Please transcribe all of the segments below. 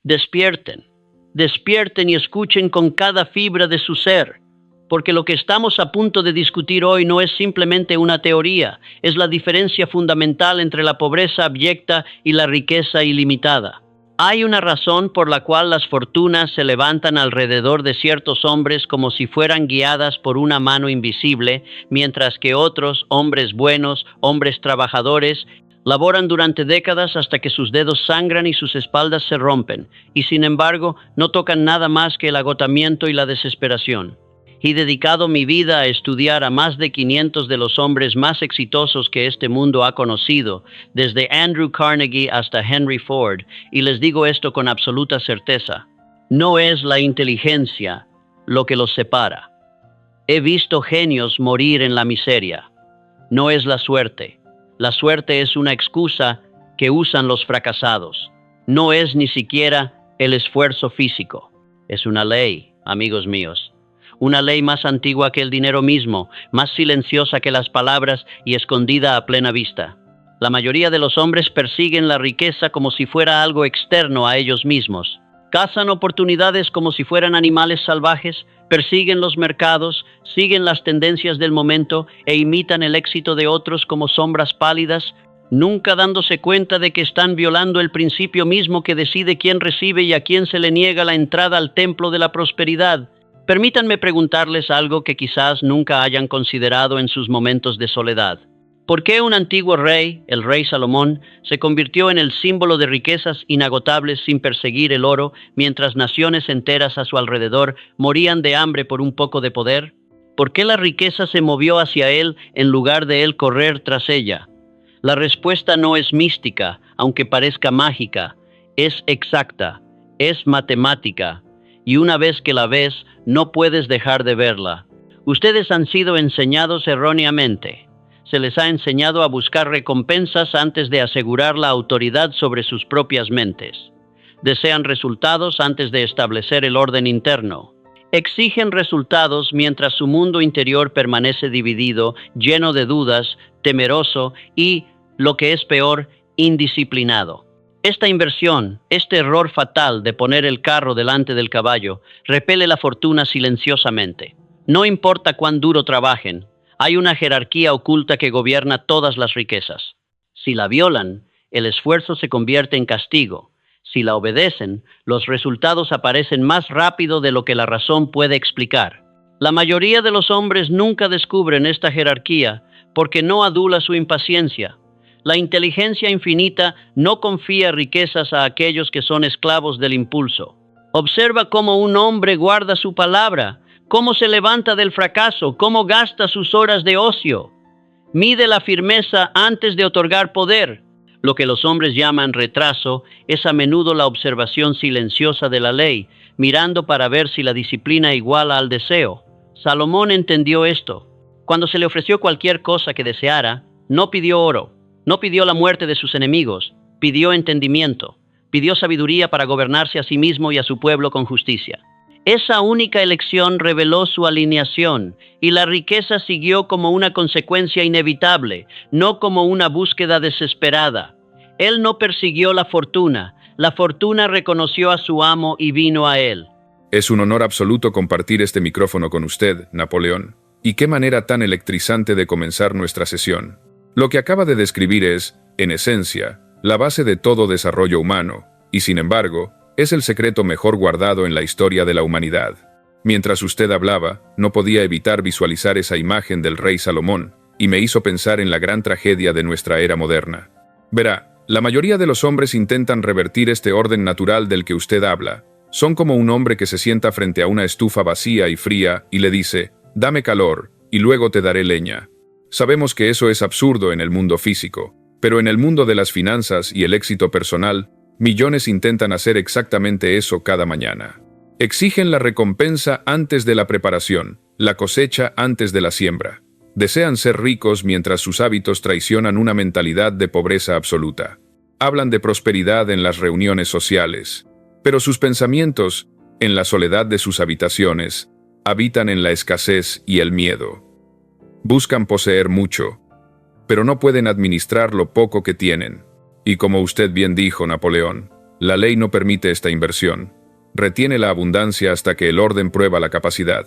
Despierten, despierten y escuchen con cada fibra de su ser, porque lo que estamos a punto de discutir hoy no es simplemente una teoría, es la diferencia fundamental entre la pobreza abyecta y la riqueza ilimitada. Hay una razón por la cual las fortunas se levantan alrededor de ciertos hombres como si fueran guiadas por una mano invisible, mientras que otros, hombres buenos, hombres trabajadores, laboran durante décadas hasta que sus dedos sangran y sus espaldas se rompen, y sin embargo no tocan nada más que el agotamiento y la desesperación. He dedicado mi vida a estudiar a más de 500 de los hombres más exitosos que este mundo ha conocido, desde Andrew Carnegie hasta Henry Ford, y les digo esto con absoluta certeza. No es la inteligencia lo que los separa. He visto genios morir en la miseria. No es la suerte. La suerte es una excusa que usan los fracasados. No es ni siquiera el esfuerzo físico. Es una ley, amigos míos. Una ley más antigua que el dinero mismo, más silenciosa que las palabras y escondida a plena vista. La mayoría de los hombres persiguen la riqueza como si fuera algo externo a ellos mismos. Cazan oportunidades como si fueran animales salvajes, persiguen los mercados, siguen las tendencias del momento e imitan el éxito de otros como sombras pálidas, nunca dándose cuenta de que están violando el principio mismo que decide quién recibe y a quién se le niega la entrada al templo de la prosperidad. Permítanme preguntarles algo que quizás nunca hayan considerado en sus momentos de soledad. ¿Por qué un antiguo rey, el rey Salomón, se convirtió en el símbolo de riquezas inagotables sin perseguir el oro, mientras naciones enteras a su alrededor morían de hambre por un poco de poder? ¿Por qué la riqueza se movió hacia él en lugar de él correr tras ella? La respuesta no es mística, aunque parezca mágica. Es exacta, es matemática. Y una vez que la ves, no puedes dejar de verla. Ustedes han sido enseñados erróneamente. Se les ha enseñado a buscar recompensas antes de asegurar la autoridad sobre sus propias mentes. Desean resultados antes de establecer el orden interno. Exigen resultados mientras su mundo interior permanece dividido, lleno de dudas, temeroso y, lo que es peor, indisciplinado. Esta inversión, este error fatal de poner el carro delante del caballo, repele la fortuna silenciosamente. No importa cuán duro trabajen, hay una jerarquía oculta que gobierna todas las riquezas. Si la violan, el esfuerzo se convierte en castigo. Si la obedecen, los resultados aparecen más rápido de lo que la razón puede explicar. La mayoría de los hombres nunca descubren esta jerarquía porque no adula su impaciencia. La inteligencia infinita no confía riquezas a aquellos que son esclavos del impulso. Observa cómo un hombre guarda su palabra, cómo se levanta del fracaso, cómo gasta sus horas de ocio. Mide la firmeza antes de otorgar poder. Lo que los hombres llaman retraso es a menudo la observación silenciosa de la ley, mirando para ver si la disciplina iguala al deseo. Salomón entendió esto. Cuando se le ofreció cualquier cosa que deseara, no pidió oro. No pidió la muerte de sus enemigos, pidió entendimiento, pidió sabiduría para gobernarse a sí mismo y a su pueblo con justicia. Esa única elección reveló su alineación y la riqueza siguió como una consecuencia inevitable, no como una búsqueda desesperada. Él no persiguió la fortuna reconoció a su amo y vino a él. Es un honor absoluto compartir este micrófono con usted, Napoleón. Y qué manera tan electrizante de comenzar nuestra sesión. Lo que acaba de describir es, en esencia, la base de todo desarrollo humano, y sin embargo, es el secreto mejor guardado en la historia de la humanidad. Mientras usted hablaba, no podía evitar visualizar esa imagen del rey Salomón, y me hizo pensar en la gran tragedia de nuestra era moderna. Verá, la mayoría de los hombres intentan revertir este orden natural del que usted habla. Son como un hombre que se sienta frente a una estufa vacía y fría y le dice, «Dame calor, y luego te daré leña». Sabemos que eso es absurdo en el mundo físico, pero en el mundo de las finanzas y el éxito personal, millones intentan hacer exactamente eso cada mañana. Exigen la recompensa antes de la preparación, la cosecha antes de la siembra. Desean ser ricos mientras sus hábitos traicionan una mentalidad de pobreza absoluta. Hablan de prosperidad en las reuniones sociales, pero sus pensamientos, en la soledad de sus habitaciones, habitan en la escasez y el miedo. Buscan poseer mucho, pero no pueden administrar lo poco que tienen. Y como usted bien dijo, Napoleón, La ley no permite esta inversión. Retiene la abundancia hasta que el orden prueba la capacidad.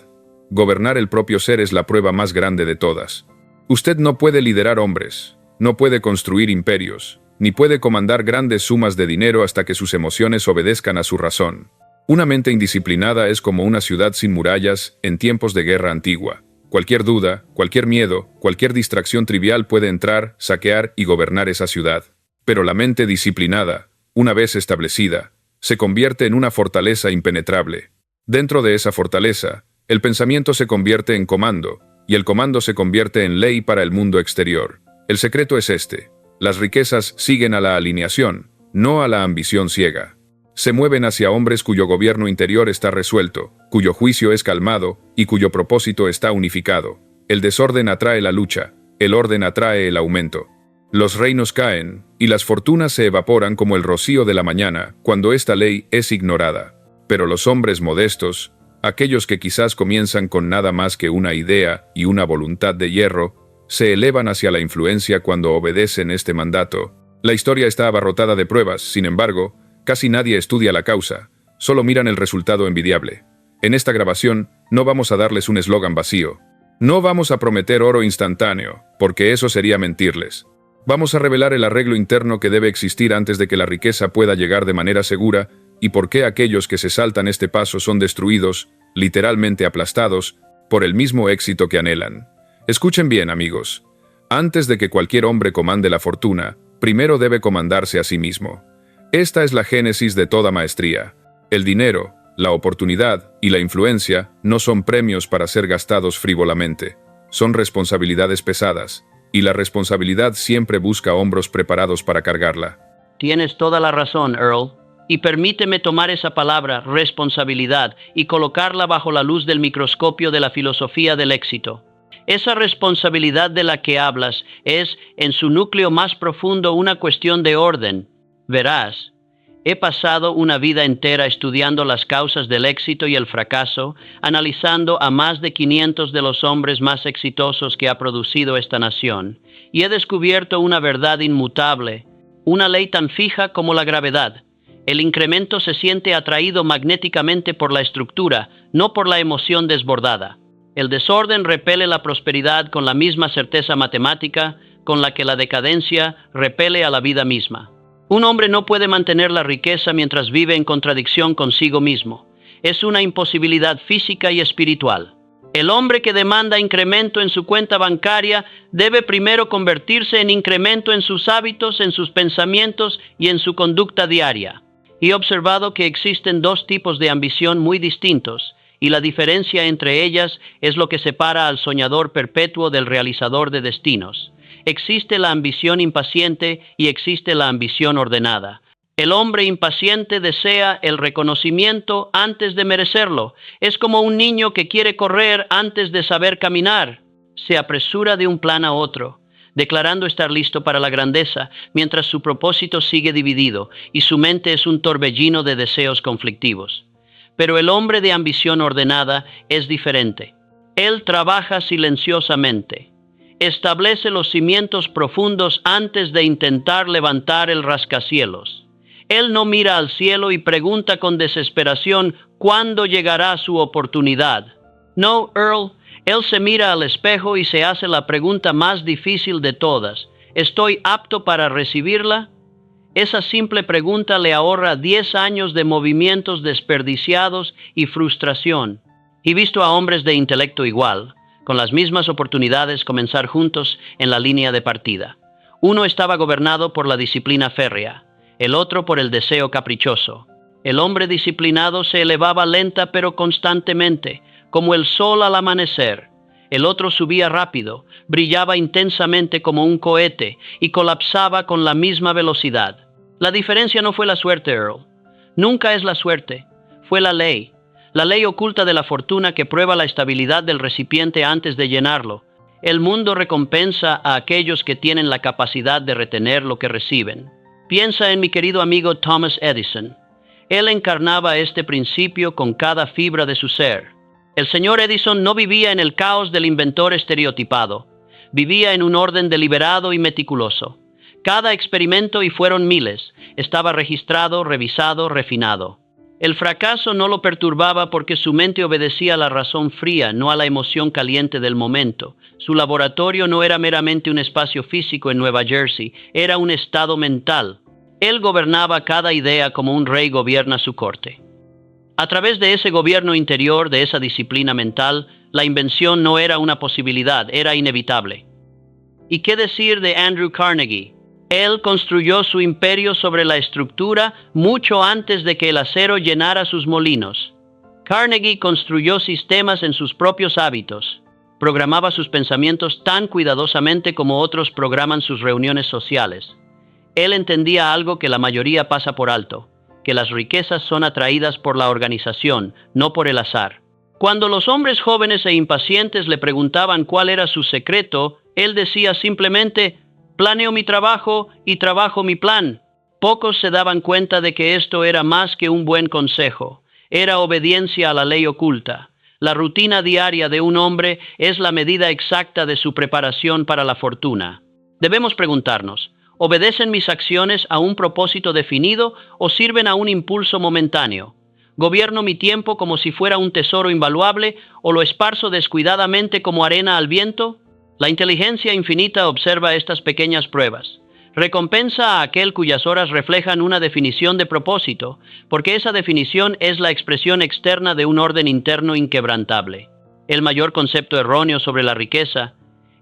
Gobernar el propio ser es la prueba más grande de todas. Usted no puede liderar hombres, no puede construir imperios, ni puede comandar grandes sumas de dinero hasta que sus emociones obedezcan a su razón. Una mente indisciplinada es como una ciudad sin murallas en tiempos de guerra antigua. Cualquier duda, cualquier miedo, cualquier distracción trivial puede entrar, saquear y gobernar esa ciudad. Pero la mente disciplinada, una vez establecida, se convierte en una fortaleza impenetrable. Dentro de esa fortaleza, el pensamiento se convierte en comando, y el comando se convierte en ley para el mundo exterior. El secreto es este: las riquezas siguen a la alineación, no a la ambición ciega. Se mueven hacia hombres cuyo gobierno interior está resuelto, cuyo juicio es calmado y cuyo propósito está unificado. El desorden atrae la lucha, el orden atrae el aumento. Los reinos caen, y las fortunas se evaporan como el rocío de la mañana, cuando esta ley es ignorada. Pero los hombres modestos, aquellos que quizás comienzan con nada más que una idea y una voluntad de hierro, se elevan hacia la influencia cuando obedecen este mandato. La historia está abarrotada de pruebas, sin embargo, casi nadie estudia la causa, solo miran el resultado envidiable. En esta grabación, no vamos a darles un eslogan vacío. No vamos a prometer oro instantáneo, porque eso sería mentirles. Vamos a revelar el arreglo interno que debe existir antes de que la riqueza pueda llegar de manera segura y por qué aquellos que se saltan este paso son destruidos, literalmente aplastados, por el mismo éxito que anhelan. Escuchen bien, amigos. Antes de que cualquier hombre comande la fortuna, primero debe comandarse a sí mismo. Esta es la génesis de toda maestría. El dinero, la oportunidad y la influencia no son premios para ser gastados frívolamente. Son responsabilidades pesadas. Y la responsabilidad siempre busca hombros preparados para cargarla. Tienes toda la razón, Earl. Y permíteme tomar esa palabra, responsabilidad, y colocarla bajo la luz del microscopio de la filosofía del éxito. Esa responsabilidad de la que hablas es, en su núcleo más profundo, una cuestión de orden. Verás, he pasado una vida entera estudiando las causas del éxito y el fracaso, analizando a más de 500 de los hombres más exitosos que ha producido esta nación, y he descubierto una verdad inmutable, una ley tan fija como la gravedad. El incremento se siente atraído magnéticamente por la estructura, no por la emoción desbordada. El desorden repele la prosperidad con la misma certeza matemática con la que la decadencia repele a la vida misma. Un hombre no puede mantener la riqueza mientras vive en contradicción consigo mismo. Es una imposibilidad física y espiritual. El hombre que demanda incremento en su cuenta bancaria debe primero convertirse en incremento en sus hábitos, en sus pensamientos y en su conducta diaria. He observado que existen dos tipos de ambición muy distintos, y la diferencia entre ellas es lo que separa al soñador perpetuo del realizador de destinos. Existe la ambición impaciente y existe la ambición ordenada. El hombre impaciente desea el reconocimiento antes de merecerlo. Es como un niño que quiere correr antes de saber caminar. Se apresura de un plan a otro, declarando estar listo para la grandeza, mientras su propósito sigue dividido y su mente es un torbellino de deseos conflictivos. Pero el hombre de ambición ordenada es diferente. Él trabaja silenciosamente. Establece los cimientos profundos antes de intentar levantar el rascacielos. Él no mira al cielo y pregunta con desesperación cuándo llegará su oportunidad. No, Earl, él se mira al espejo y se hace la pregunta más difícil de todas. ¿Estoy apto para recibirla? Esa simple pregunta le ahorra 10 años de movimientos desperdiciados y frustración. He visto a hombres de intelecto igual, con las mismas oportunidades, comenzar juntos en la línea de partida. Uno estaba gobernado por la disciplina férrea, el otro por el deseo caprichoso. El hombre disciplinado se elevaba lenta pero constantemente, como el sol al amanecer. El otro subía rápido, brillaba intensamente como un cohete y colapsaba con la misma velocidad. La diferencia no fue la suerte, Earl. Nunca es la suerte, fue la ley. La ley oculta de la fortuna que prueba la estabilidad del recipiente antes de llenarlo. El mundo recompensa a aquellos que tienen la capacidad de retener lo que reciben. Piensa en mi querido amigo Thomas Edison. Él encarnaba este principio con cada fibra de su ser. El señor Edison no vivía en el caos del inventor estereotipado. Vivía en un orden deliberado y meticuloso. Cada experimento, y fueron miles, estaba registrado, revisado, refinado. El fracaso no lo perturbaba porque su mente obedecía a la razón fría, no a la emoción caliente del momento. Su laboratorio no era meramente un espacio físico en Nueva Jersey, era un estado mental. Él gobernaba cada idea como un rey gobierna su corte. A través de ese gobierno interior, de esa disciplina mental, la invención no era una posibilidad, era inevitable. ¿Y qué decir de Andrew Carnegie? Él construyó su imperio sobre la estructura mucho antes de que el acero llenara sus molinos. Carnegie construyó sistemas en sus propios hábitos. Programaba sus pensamientos tan cuidadosamente como otros programan sus reuniones sociales. Él entendía algo que la mayoría pasa por alto, que las riquezas son atraídas por la organización, no por el azar. Cuando los hombres jóvenes e impacientes le preguntaban cuál era su secreto, él decía simplemente: planeo mi trabajo y trabajo mi plan. Pocos se daban cuenta de que esto era más que un buen consejo. Era obediencia a la ley oculta. La rutina diaria de un hombre es la medida exacta de su preparación para la fortuna. Debemos preguntarnos: ¿obedecen mis acciones a un propósito definido o sirven a un impulso momentáneo? ¿Gobierno mi tiempo como si fuera un tesoro invaluable o lo esparzo descuidadamente como arena al viento? La inteligencia infinita observa estas pequeñas pruebas. Recompensa a aquel cuyas horas reflejan una definición de propósito, porque esa definición es la expresión externa de un orden interno inquebrantable. El mayor concepto erróneo sobre la riqueza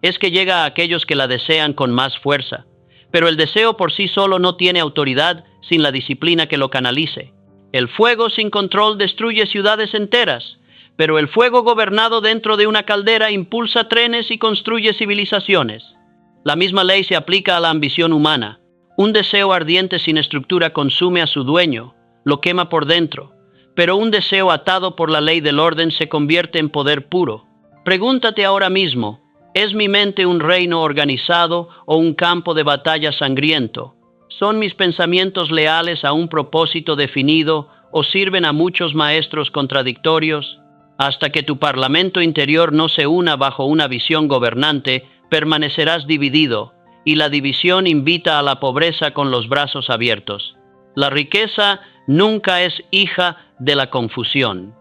es que llega a aquellos que la desean con más fuerza, pero el deseo por sí solo no tiene autoridad sin la disciplina que lo canalice. El fuego sin control destruye ciudades enteras, pero el fuego gobernado dentro de una caldera impulsa trenes y construye civilizaciones. La misma ley se aplica a la ambición humana. Un deseo ardiente sin estructura consume a su dueño, lo quema por dentro, pero un deseo atado por la ley del orden se convierte en poder puro. Pregúntate ahora mismo: ¿es mi mente un reino organizado o un campo de batalla sangriento? ¿Son mis pensamientos leales a un propósito definido o sirven a muchos maestros contradictorios? Hasta que tu parlamento interior no se una bajo una visión gobernante, permanecerás dividido, y la división invita a la pobreza con los brazos abiertos. La riqueza nunca es hija de la confusión.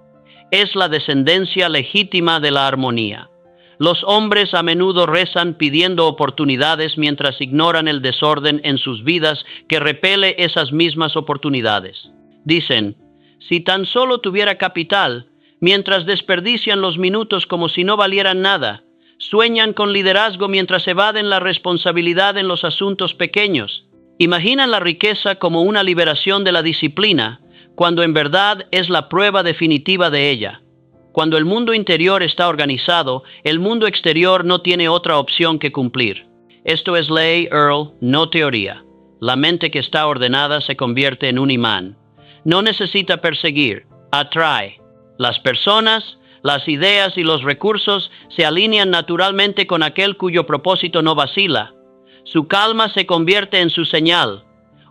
Es la descendencia legítima de la armonía. Los hombres a menudo rezan pidiendo oportunidades mientras ignoran el desorden en sus vidas que repele esas mismas oportunidades. Dicen: si tan solo tuviera capital, mientras desperdician los minutos como si no valieran nada. Sueñan con liderazgo mientras evaden la responsabilidad en los asuntos pequeños. Imaginan la riqueza como una liberación de la disciplina, cuando en verdad es la prueba definitiva de ella. Cuando el mundo interior está organizado, el mundo exterior no tiene otra opción que cumplir. Esto es ley, Earl, no teoría. La mente que está ordenada se convierte en un imán. No necesita perseguir, atrae. Las personas, las ideas y los recursos se alinean naturalmente con aquel cuyo propósito no vacila. Su calma se convierte en su señal.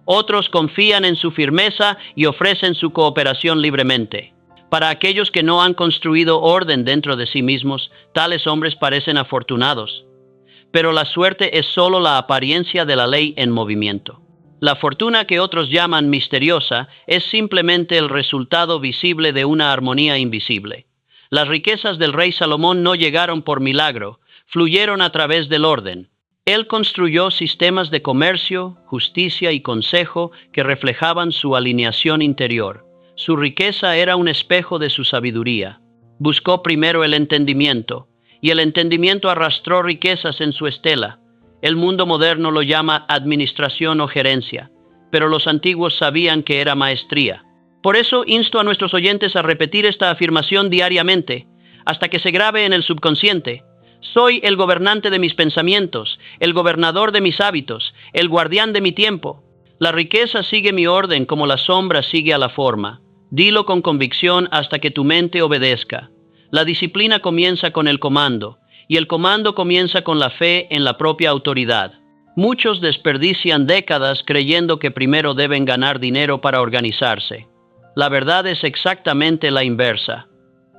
Otros confían en su firmeza y ofrecen su cooperación libremente. Para aquellos que no han construido orden dentro de sí mismos, tales hombres parecen afortunados. Pero la suerte es solo la apariencia de la ley en movimiento. La fortuna que otros llaman misteriosa es simplemente el resultado visible de una armonía invisible. Las riquezas del rey Salomón no llegaron por milagro, fluyeron a través del orden. Él construyó sistemas de comercio, justicia y consejo que reflejaban su alineación interior. Su riqueza era un espejo de su sabiduría. Buscó primero el entendimiento, y el entendimiento arrastró riquezas en su estela. El mundo moderno lo llama administración o gerencia, pero los antiguos sabían que era maestría. Por eso insto a nuestros oyentes a repetir esta afirmación diariamente, hasta que se grabe en el subconsciente. Soy el gobernante de mis pensamientos, el gobernador de mis hábitos, el guardián de mi tiempo. La riqueza sigue mi orden como la sombra sigue a la forma. Dilo con convicción hasta que tu mente obedezca. La disciplina comienza con el comando, y el comando comienza con la fe en la propia autoridad. Muchos desperdician décadas creyendo que primero deben ganar dinero para organizarse. La verdad es exactamente la inversa.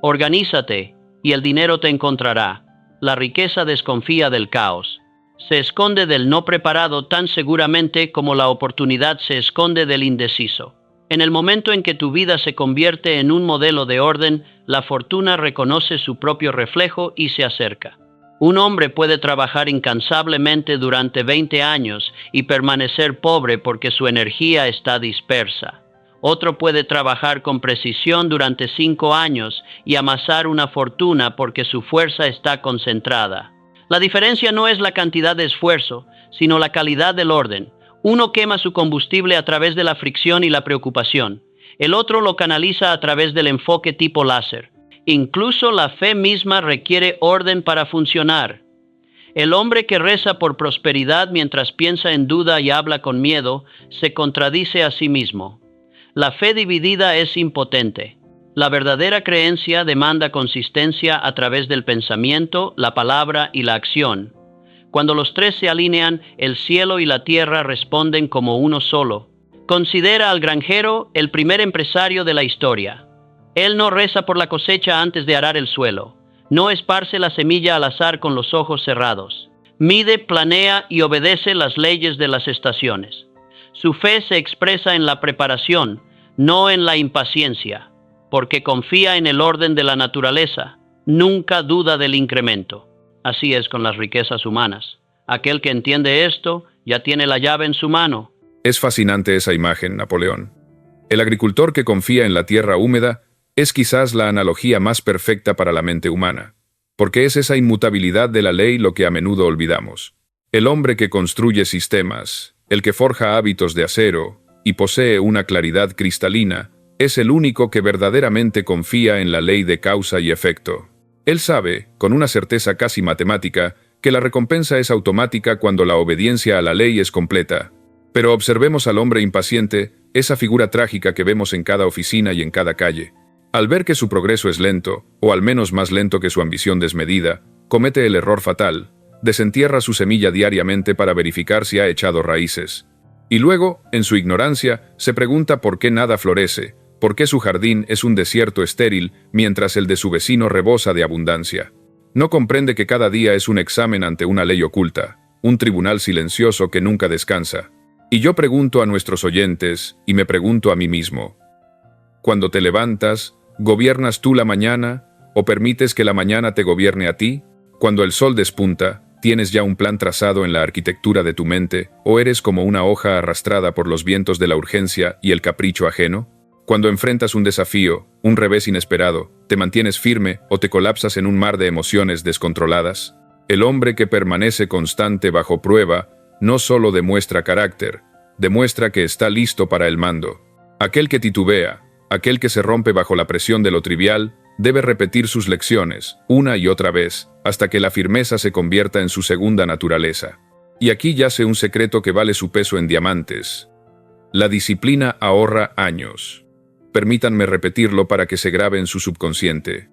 Organízate, y el dinero te encontrará. La riqueza desconfía del caos. Se esconde del no preparado tan seguramente como la oportunidad se esconde del indeciso. En el momento en que tu vida se convierte en un modelo de orden, la fortuna reconoce su propio reflejo y se acerca. Un hombre puede trabajar incansablemente durante 20 años y permanecer pobre porque su energía está dispersa. Otro puede trabajar con precisión durante 5 años y amasar una fortuna porque su fuerza está concentrada. La diferencia no es la cantidad de esfuerzo, sino la calidad del orden. Uno quema su combustible a través de la fricción y la preocupación. El otro lo canaliza a través del enfoque tipo láser. Incluso la fe misma requiere orden para funcionar. El hombre que reza por prosperidad mientras piensa en duda y habla con miedo, se contradice a sí mismo. La fe dividida es impotente. La verdadera creencia demanda consistencia a través del pensamiento, la palabra y la acción. Cuando los tres se alinean, el cielo y la tierra responden como uno solo. Considera al granjero el primer empresario de la historia. Él no reza por la cosecha antes de arar el suelo. No esparce la semilla al azar con los ojos cerrados. Mide, planea y obedece las leyes de las estaciones. Su fe se expresa en la preparación, no en la impaciencia, porque confía en el orden de la naturaleza, nunca duda del incremento. Así es con las riquezas humanas. Aquel que entiende esto ya tiene la llave en su mano. Es fascinante esa imagen, Napoleón. El agricultor que confía en la tierra húmeda es quizás la analogía más perfecta para la mente humana, porque es esa inmutabilidad de la ley lo que a menudo olvidamos. El hombre que construye sistemas, el que forja hábitos de acero y posee una claridad cristalina, es el único que verdaderamente confía en la ley de causa y efecto. Él sabe, con una certeza casi matemática, que la recompensa es automática cuando la obediencia a la ley es completa. Pero observemos al hombre impaciente, esa figura trágica que vemos en cada oficina y en cada calle. Al ver que su progreso es lento, o al menos más lento que su ambición desmedida, comete el error fatal, desentierra su semilla diariamente para verificar si ha echado raíces. Y luego, en su ignorancia, se pregunta por qué nada florece, por qué su jardín es un desierto estéril mientras el de su vecino rebosa de abundancia. No comprende que cada día es un examen ante una ley oculta, un tribunal silencioso que nunca descansa. Y yo pregunto a nuestros oyentes, y me pregunto a mí mismo, cuando te levantas, ¿gobiernas tú la mañana o permites que la mañana te gobierne a ti? Cuando el sol despunta, ¿tienes ya un plan trazado en la arquitectura de tu mente o eres como una hoja arrastrada por los vientos de la urgencia y el capricho ajeno? Cuando enfrentas un desafío, un revés inesperado, ¿te mantienes firme o te colapsas en un mar de emociones descontroladas? El hombre que permanece constante bajo prueba no solo demuestra carácter, demuestra que está listo para el mando. Aquel que titubea, aquel que se rompe bajo la presión de lo trivial, debe repetir sus lecciones, una y otra vez, hasta que la firmeza se convierta en su segunda naturaleza. Y aquí yace un secreto que vale su peso en diamantes. La disciplina ahorra años. Permítanme repetirlo para que se grabe en su subconsciente.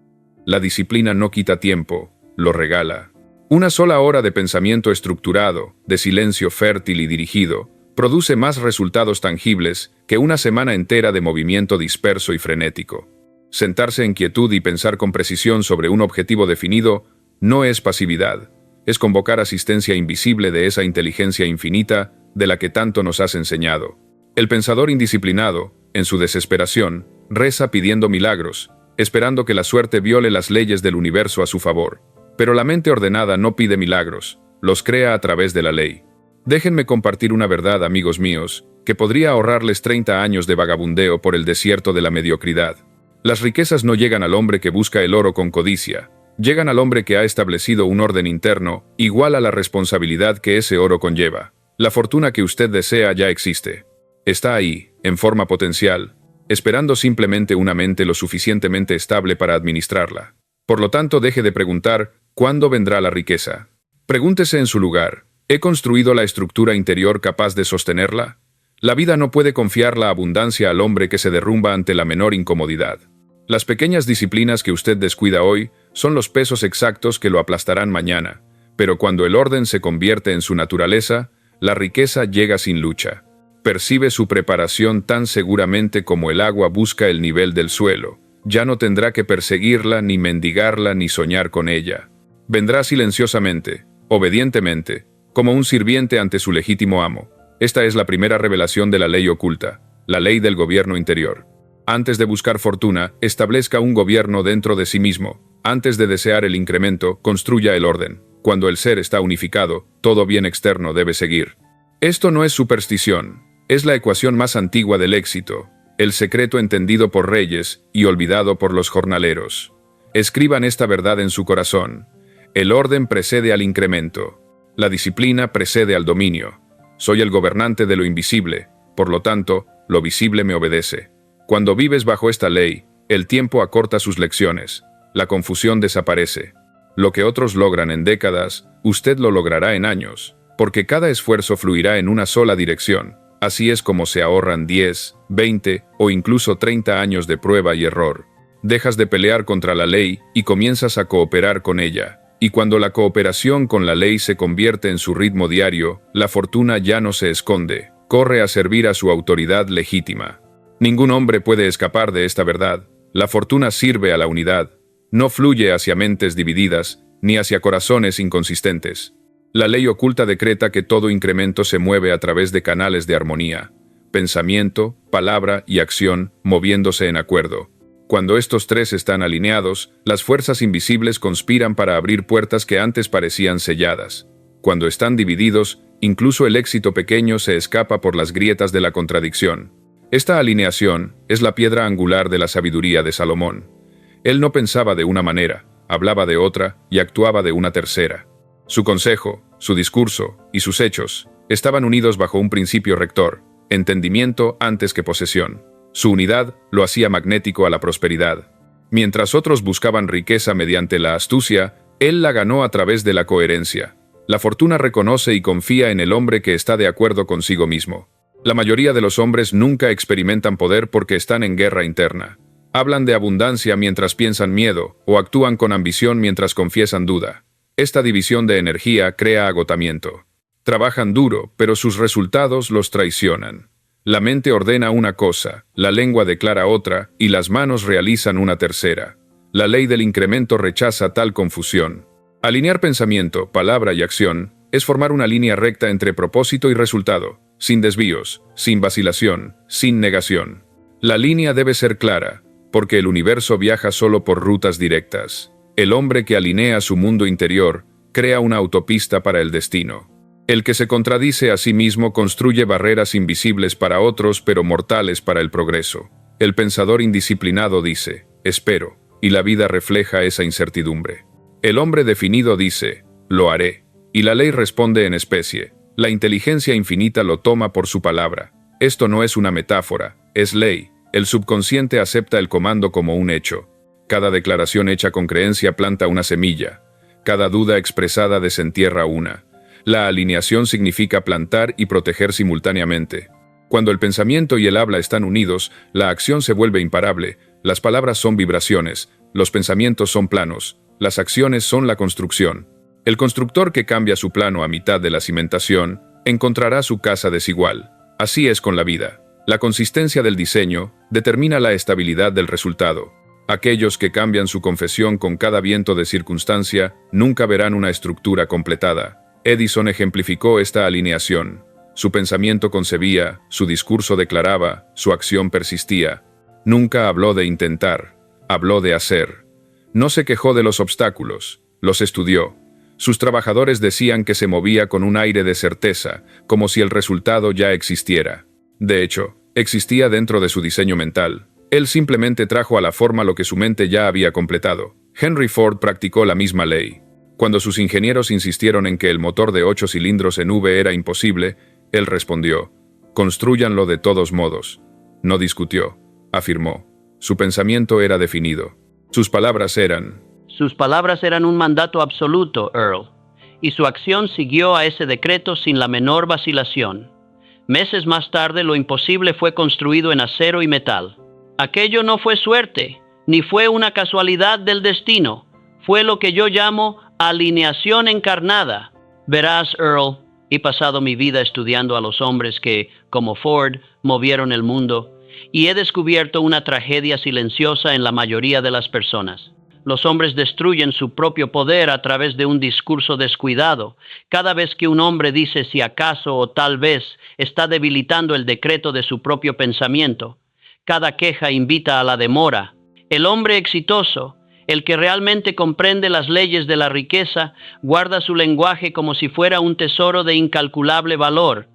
La disciplina no quita tiempo, lo regala. Una sola hora de pensamiento estructurado, de silencio fértil y dirigido, produce más resultados tangibles que una semana entera de movimiento disperso y frenético. Sentarse en quietud y pensar con precisión sobre un objetivo definido no es pasividad, es convocar asistencia invisible de esa inteligencia infinita de la que tanto nos has enseñado. El pensador indisciplinado, en su desesperación, reza pidiendo milagros, esperando que la suerte viole las leyes del universo a su favor. Pero la mente ordenada no pide milagros, los crea a través de la ley. Déjenme compartir una verdad, amigos míos, que podría ahorrarles 30 años de vagabundeo por el desierto de la mediocridad. Las riquezas no llegan al hombre que busca el oro con codicia, llegan al hombre que ha establecido un orden interno igual a la responsabilidad que ese oro conlleva. La fortuna que usted desea ya existe. Está ahí, en forma potencial, esperando simplemente una mente lo suficientemente estable para administrarla. Por lo tanto, deje de preguntar, ¿cuándo vendrá la riqueza? Pregúntese en su lugar, ¿he construido la estructura interior capaz de sostenerla? La vida no puede confiar la abundancia al hombre que se derrumba ante la menor incomodidad. Las pequeñas disciplinas que usted descuida hoy son los pesos exactos que lo aplastarán mañana, pero cuando el orden se convierte en su naturaleza, la riqueza llega sin lucha. Percibe su preparación tan seguramente como el agua busca el nivel del suelo. Ya no tendrá que perseguirla, ni mendigarla, ni soñar con ella. Vendrá silenciosamente, obedientemente, como un sirviente ante su legítimo amo. Esta es la primera revelación de la ley oculta, la ley del gobierno interior. Antes de buscar fortuna, establezca un gobierno dentro de sí mismo. Antes de desear el incremento, construya el orden. Cuando el ser está unificado, todo bien externo debe seguir. Esto no es superstición, es la ecuación más antigua del éxito, el secreto entendido por reyes y olvidado por los jornaleros. Escriban esta verdad en su corazón. El orden precede al incremento. La disciplina precede al dominio. Soy el gobernante de lo invisible, por lo tanto, lo visible me obedece. Cuando vives bajo esta ley, el tiempo acorta sus lecciones, la confusión desaparece. Lo que otros logran en décadas, usted lo logrará en años, porque cada esfuerzo fluirá en una sola dirección. Así es como se ahorran 10, 20 o incluso 30 años de prueba y error. Dejas de pelear contra la ley y comienzas a cooperar con ella. Y cuando la cooperación con la ley se convierte en su ritmo diario, la fortuna ya no se esconde, corre a servir a su autoridad legítima. Ningún hombre puede escapar de esta verdad. La fortuna sirve a la unidad. No fluye hacia mentes divididas, ni hacia corazones inconsistentes. La ley oculta decreta que todo incremento se mueve a través de canales de armonía, pensamiento, palabra y acción, moviéndose en acuerdo. Cuando estos tres están alineados, las fuerzas invisibles conspiran para abrir puertas que antes parecían selladas. Cuando están divididos, incluso el éxito pequeño se escapa por las grietas de la contradicción. Esta alineación es la piedra angular de la sabiduría de Salomón. Él no pensaba de una manera, hablaba de otra y actuaba de una tercera. Su consejo, su discurso y sus hechos estaban unidos bajo un principio rector, entendimiento antes que posesión. Su unidad lo hacía magnético a la prosperidad. Mientras otros buscaban riqueza mediante la astucia, él la ganó a través de la coherencia. La fortuna reconoce y confía en el hombre que está de acuerdo consigo mismo. La mayoría de los hombres nunca experimentan poder porque están en guerra interna. Hablan de abundancia mientras piensan miedo, o actúan con ambición mientras confiesan duda. Esta división de energía crea agotamiento. Trabajan duro, pero sus resultados los traicionan. La mente ordena una cosa, la lengua declara otra, y las manos realizan una tercera. La ley del incremento rechaza tal confusión. Alinear pensamiento, palabra y acción es formar una línea recta entre propósito y resultado, sin desvíos, sin vacilación, sin negación. La línea debe ser clara, porque el universo viaja solo por rutas directas. El hombre que alinea su mundo interior crea una autopista para el destino. El que se contradice a sí mismo construye barreras invisibles para otros pero mortales para el progreso. El pensador indisciplinado dice, espero, y la vida refleja esa incertidumbre. El hombre definido dice, lo haré, y la ley responde en especie. La inteligencia infinita lo toma por su palabra. Esto no es una metáfora, es ley. El subconsciente acepta el comando como un hecho. Cada declaración hecha con creencia planta una semilla. Cada duda expresada desentierra una. La alineación significa plantar y proteger simultáneamente. Cuando el pensamiento y el habla están unidos, la acción se vuelve imparable. Las palabras son vibraciones, los pensamientos son planos, las acciones son la construcción. El constructor que cambia su plano a mitad de la cimentación encontrará su casa desigual. Así es con la vida. La consistencia del diseño determina la estabilidad del resultado. Aquellos que cambian su confesión con cada viento de circunstancia nunca verán una estructura completada. Edison ejemplificó esta alineación. Su pensamiento concebía, su discurso declaraba, su acción persistía. Nunca habló de intentar, habló de hacer. No se quejó de los obstáculos, los estudió. Sus trabajadores decían que se movía con un aire de certeza, como si el resultado ya existiera. De hecho, existía dentro de su diseño mental. Él simplemente trajo a la forma lo que su mente ya había completado. Henry Ford practicó la misma ley. Cuando sus ingenieros insistieron en que el motor de 8 cilindros en V era imposible, él respondió, «Constrúyanlo de todos modos». No discutió, afirmó. Su pensamiento era definido. Sus palabras eran un mandato absoluto, Earl, y su acción siguió a ese decreto sin la menor vacilación. Meses más tarde, lo imposible fue construido en acero y metal. Aquello no fue suerte, ni fue una casualidad del destino. Fue lo que yo llamo alineación encarnada. Verás, Earl, he pasado mi vida estudiando a los hombres que, como Ford, movieron el mundo, y he descubierto una tragedia silenciosa en la mayoría de las personas. Los hombres destruyen su propio poder a través de un discurso descuidado. Cada vez que un hombre dice si acaso o tal vez, está debilitando el decreto de su propio pensamiento. Cada queja invita a la demora. El hombre exitoso, el que realmente comprende las leyes de la riqueza, guarda su lenguaje como si fuera un tesoro de incalculable valor.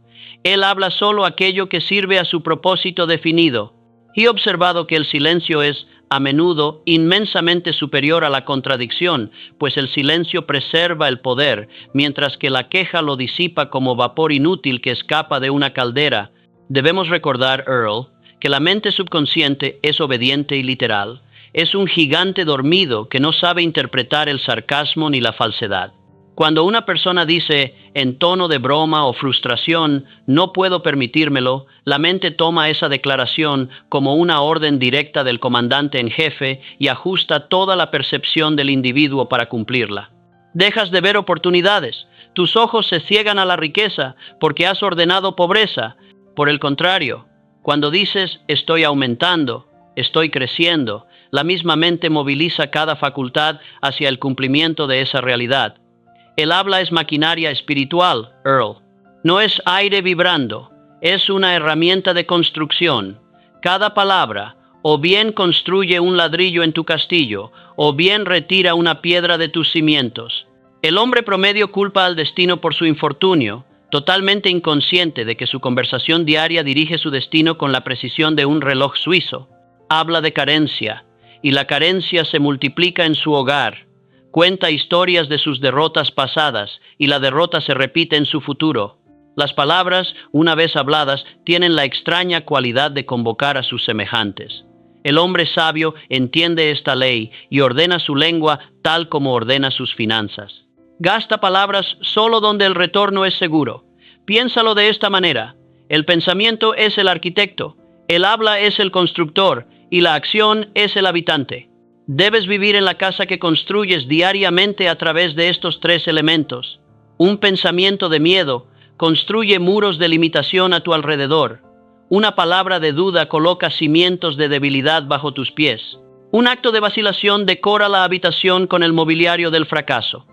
Él habla solo aquello que sirve a su propósito definido. He observado que el silencio es, a menudo, inmensamente superior a la contradicción, pues el silencio preserva el poder, mientras que la queja lo disipa como vapor inútil que escapa de una caldera. Debemos recordar, Earl, que la mente subconsciente es obediente y literal. Es un gigante dormido que no sabe interpretar el sarcasmo ni la falsedad. Cuando una persona dice, en tono de broma o frustración, no puedo permitírmelo, la mente toma esa declaración como una orden directa del comandante en jefe y ajusta toda la percepción del individuo para cumplirla. Dejas de ver oportunidades, tus ojos se ciegan a la riqueza porque has ordenado pobreza. Por el contrario, cuando dices, estoy aumentando, estoy creciendo, la misma mente moviliza cada facultad hacia el cumplimiento de esa realidad. El habla es maquinaria espiritual, Earl. No es aire vibrando, es una herramienta de construcción. Cada palabra o bien construye un ladrillo en tu castillo, o bien retira una piedra de tus cimientos. El hombre promedio culpa al destino por su infortunio, totalmente inconsciente de que su conversación diaria dirige su destino con la precisión de un reloj suizo. Habla de carencia, y la carencia se multiplica en su hogar. Cuenta historias de sus derrotas pasadas y la derrota se repite en su futuro. Las palabras, una vez habladas, tienen la extraña cualidad de convocar a sus semejantes. El hombre sabio entiende esta ley y ordena su lengua tal como ordena sus finanzas. Gasta palabras solo donde el retorno es seguro. Piénsalo de esta manera: el pensamiento es el arquitecto, el habla es el constructor y la acción es el habitante. Debes vivir en la casa que construyes diariamente a través de estos tres elementos. Un pensamiento de miedo construye muros de limitación a tu alrededor. Una palabra de duda coloca cimientos de debilidad bajo tus pies. Un acto de vacilación decora la habitación con el mobiliario del fracaso.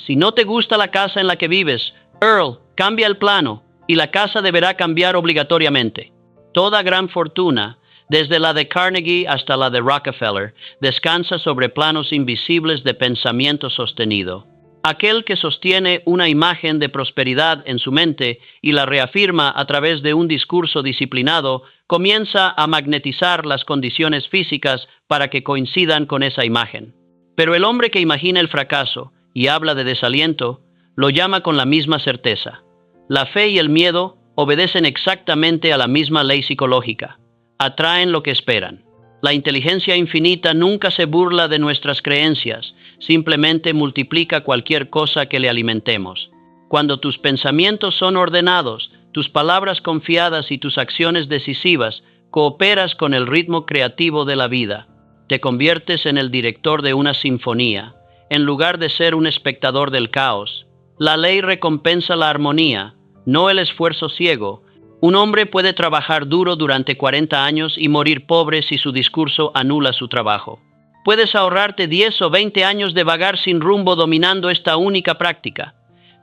Si no te gusta la casa en la que vives, Earl, cambia el plano y la casa deberá cambiar obligatoriamente. Toda gran fortuna, desde la de Carnegie hasta la de Rockefeller, descansa sobre planos invisibles de pensamiento sostenido. Aquel que sostiene una imagen de prosperidad en su mente y la reafirma a través de un discurso disciplinado, comienza a magnetizar las condiciones físicas para que coincidan con esa imagen. Pero el hombre que imagina el fracaso y habla de desaliento, lo llama con la misma certeza. La fe y el miedo obedecen exactamente a la misma ley psicológica. Atraen lo que esperan. La inteligencia infinita nunca se burla de nuestras creencias, simplemente multiplica cualquier cosa que le alimentemos. Cuando tus pensamientos son ordenados, tus palabras confiadas y tus acciones decisivas, cooperas con el ritmo creativo de la vida. Te conviertes en el director de una sinfonía, en lugar de ser un espectador del caos. La ley recompensa la armonía, no el esfuerzo ciego. Un hombre puede trabajar duro durante 40 años y morir pobre si su discurso anula su trabajo. Puedes ahorrarte 10 o 20 años de vagar sin rumbo dominando esta única práctica.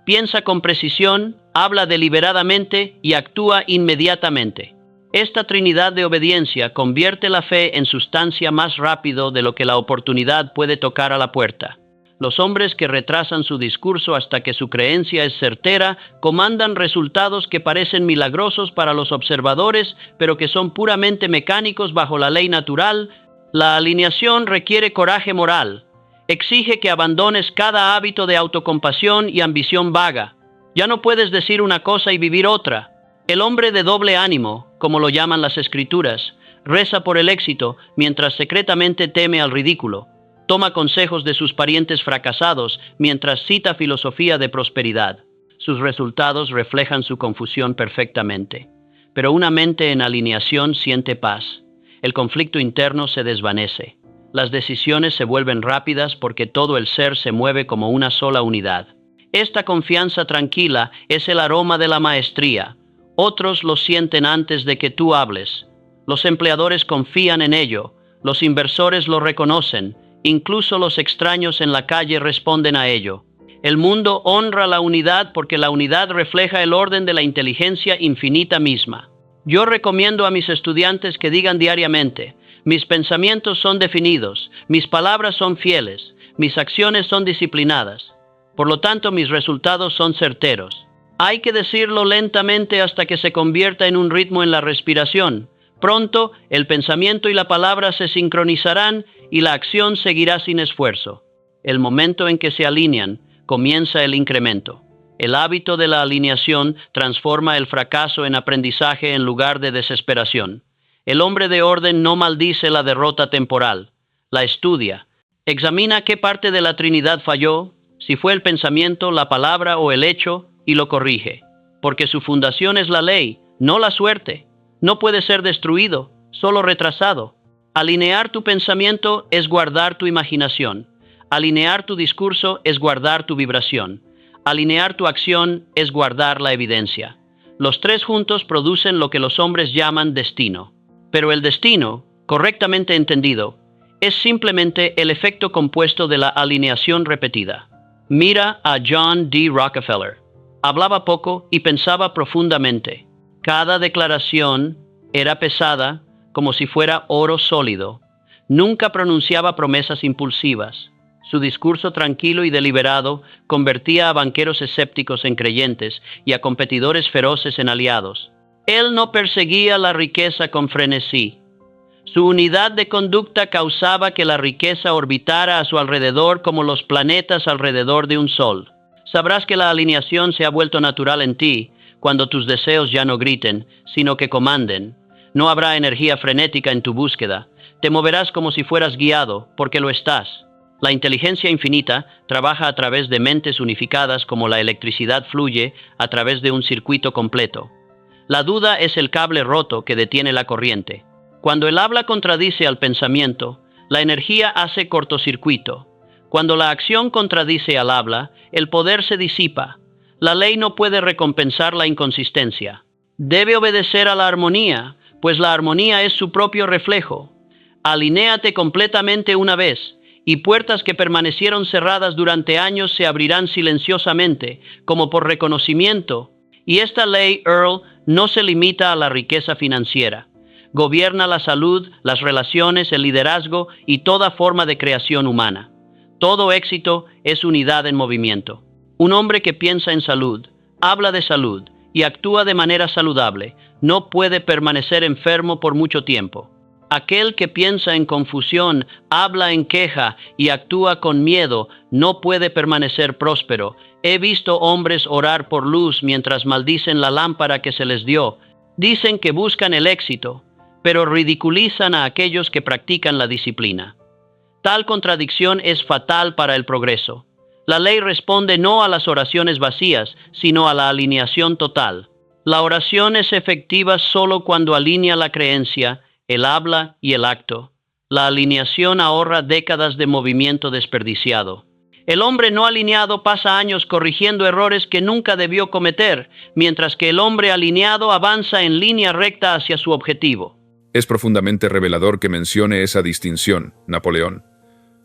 Piensa con precisión, habla deliberadamente y actúa inmediatamente. Esta trinidad de obediencia convierte la fe en sustancia más rápido de lo que la oportunidad puede tocar a la puerta. Los hombres que retrasan su discurso hasta que su creencia es certera comandan resultados que parecen milagrosos para los observadores, pero que son puramente mecánicos bajo la ley natural. La alineación requiere coraje moral. Exige que abandones cada hábito de autocompasión y ambición vaga. Ya no puedes decir una cosa y vivir otra. El hombre de doble ánimo, como lo llaman las escrituras, reza por el éxito mientras secretamente teme al ridículo. Toma consejos de sus parientes fracasados mientras cita filosofía de prosperidad. Sus resultados reflejan su confusión perfectamente. Pero una mente en alineación siente paz. El conflicto interno se desvanece. Las decisiones se vuelven rápidas porque todo el ser se mueve como una sola unidad. Esta confianza tranquila es el aroma de la maestría. Otros lo sienten antes de que tú hables. Los empleadores confían en ello. Los inversores lo reconocen. Incluso los extraños en la calle responden a ello. El mundo honra la unidad porque la unidad refleja el orden de la inteligencia infinita misma. Yo recomiendo a mis estudiantes que digan diariamente: mis pensamientos son definidos, mis palabras son fieles, mis acciones son disciplinadas. Por lo tanto, mis resultados son certeros. Hay que decirlo lentamente hasta que se convierta en un ritmo en la respiración. Pronto, el pensamiento y la palabra se sincronizarán y la acción seguirá sin esfuerzo. El momento en que se alinean, comienza el incremento. El hábito de la alineación transforma el fracaso en aprendizaje en lugar de desesperación. El hombre de orden no maldice la derrota temporal, la estudia. Examina qué parte de la Trinidad falló, si fue el pensamiento, la palabra o el hecho, y lo corrige. Porque su fundación es la ley, no la suerte. No puede ser destruido, solo retrasado. Alinear tu pensamiento es guardar tu imaginación. Alinear tu discurso es guardar tu vibración. Alinear tu acción es guardar la evidencia. Los tres juntos producen lo que los hombres llaman destino. Pero el destino, correctamente entendido, es simplemente el efecto compuesto de la alineación repetida. Mira a John D. Rockefeller. Hablaba poco y pensaba profundamente. Cada declaración era pesada como si fuera oro sólido. Nunca pronunciaba promesas impulsivas. Su discurso tranquilo y deliberado convertía a banqueros escépticos en creyentes y a competidores feroces en aliados. Él no perseguía la riqueza con frenesí. Su unidad de conducta causaba que la riqueza orbitara a su alrededor como los planetas alrededor de un sol. Sabrás que la alineación se ha vuelto natural en ti cuando tus deseos ya no griten, sino que comanden. No habrá energía frenética en tu búsqueda. Te moverás como si fueras guiado, porque lo estás. La inteligencia infinita trabaja a través de mentes unificadas como la electricidad fluye a través de un circuito completo. La duda es el cable roto que detiene la corriente. Cuando el habla contradice al pensamiento, la energía hace cortocircuito. Cuando la acción contradice al habla, el poder se disipa. La ley no puede recompensar la inconsistencia. Debe obedecer a la armonía, pues la armonía es su propio reflejo. Alinéate completamente una vez, y puertas que permanecieron cerradas durante años se abrirán silenciosamente, como por reconocimiento. Y esta ley, Earl, no se limita a la riqueza financiera. Gobierna la salud, las relaciones, el liderazgo y toda forma de creación humana. Todo éxito es unidad en movimiento. Un hombre que piensa en salud, habla de salud y actúa de manera saludable no puede permanecer enfermo por mucho tiempo. Aquel que piensa en confusión, habla en queja y actúa con miedo no puede permanecer próspero. He visto hombres orar por luz mientras maldicen la lámpara que se les dio. Dicen que buscan el éxito, pero ridiculizan a aquellos que practican la disciplina. Tal contradicción es fatal para el progreso. La ley responde no a las oraciones vacías, sino a la alineación total. La oración es efectiva solo cuando alinea la creencia, el habla y el acto. La alineación ahorra décadas de movimiento desperdiciado. El hombre no alineado pasa años corrigiendo errores que nunca debió cometer, mientras que el hombre alineado avanza en línea recta hacia su objetivo. Es profundamente revelador que mencione esa distinción, Napoleón.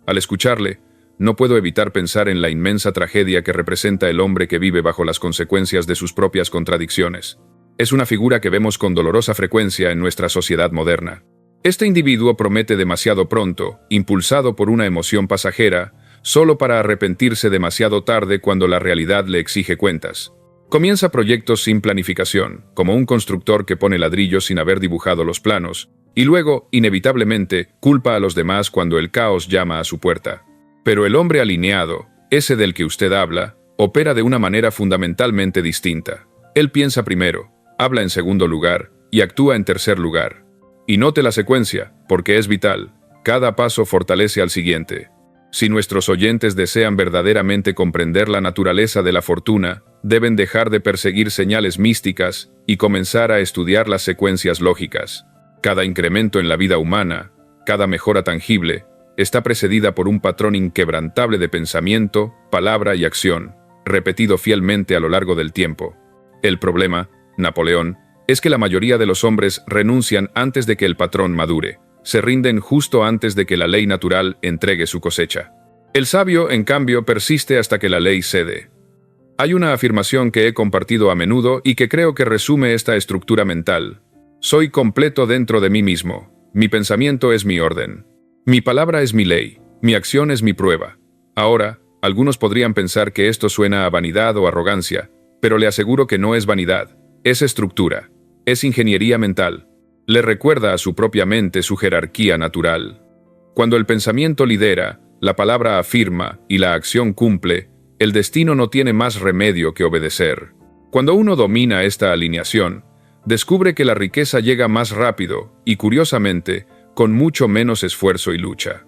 Al escucharle, no puedo evitar pensar en la inmensa tragedia que representa el hombre que vive bajo las consecuencias de sus propias contradicciones. Es una figura que vemos con dolorosa frecuencia en nuestra sociedad moderna. Este individuo promete demasiado pronto, impulsado por una emoción pasajera, solo para arrepentirse demasiado tarde cuando la realidad le exige cuentas. Comienza proyectos sin planificación, como un constructor que pone ladrillos sin haber dibujado los planos, y luego, inevitablemente, culpa a los demás cuando el caos llama a su puerta. Pero el hombre alineado, ese del que usted habla, opera de una manera fundamentalmente distinta. Él piensa primero, habla en segundo lugar y actúa en tercer lugar. Y note la secuencia, porque es vital. Cada paso fortalece al siguiente. Si nuestros oyentes desean verdaderamente comprender la naturaleza de la fortuna, deben dejar de perseguir señales místicas y comenzar a estudiar las secuencias lógicas. Cada incremento en la vida humana, cada mejora tangible, está precedida por un patrón inquebrantable de pensamiento, palabra y acción, repetido fielmente a lo largo del tiempo. El problema, Napoleón, es que la mayoría de los hombres renuncian antes de que el patrón madure. se rinden justo antes de que la ley natural entregue su cosecha. El sabio, en cambio, persiste hasta que la ley cede. Hay una afirmación que he compartido a menudo y que creo que resume esta estructura mental. Soy completo dentro de mí mismo. Mi pensamiento es mi orden. Mi palabra es mi ley. Mi acción es mi prueba. Ahora, algunos podrían pensar que esto suena a vanidad o arrogancia, pero le aseguro que no es vanidad. Es estructura. Es ingeniería mental. Le recuerda a su propia mente su jerarquía natural. Cuando el pensamiento lidera, la palabra afirma y la acción cumple, el destino no tiene más remedio que obedecer. Cuando uno domina esta alineación, descubre que la riqueza llega más rápido y, curiosamente, con mucho menos esfuerzo y lucha.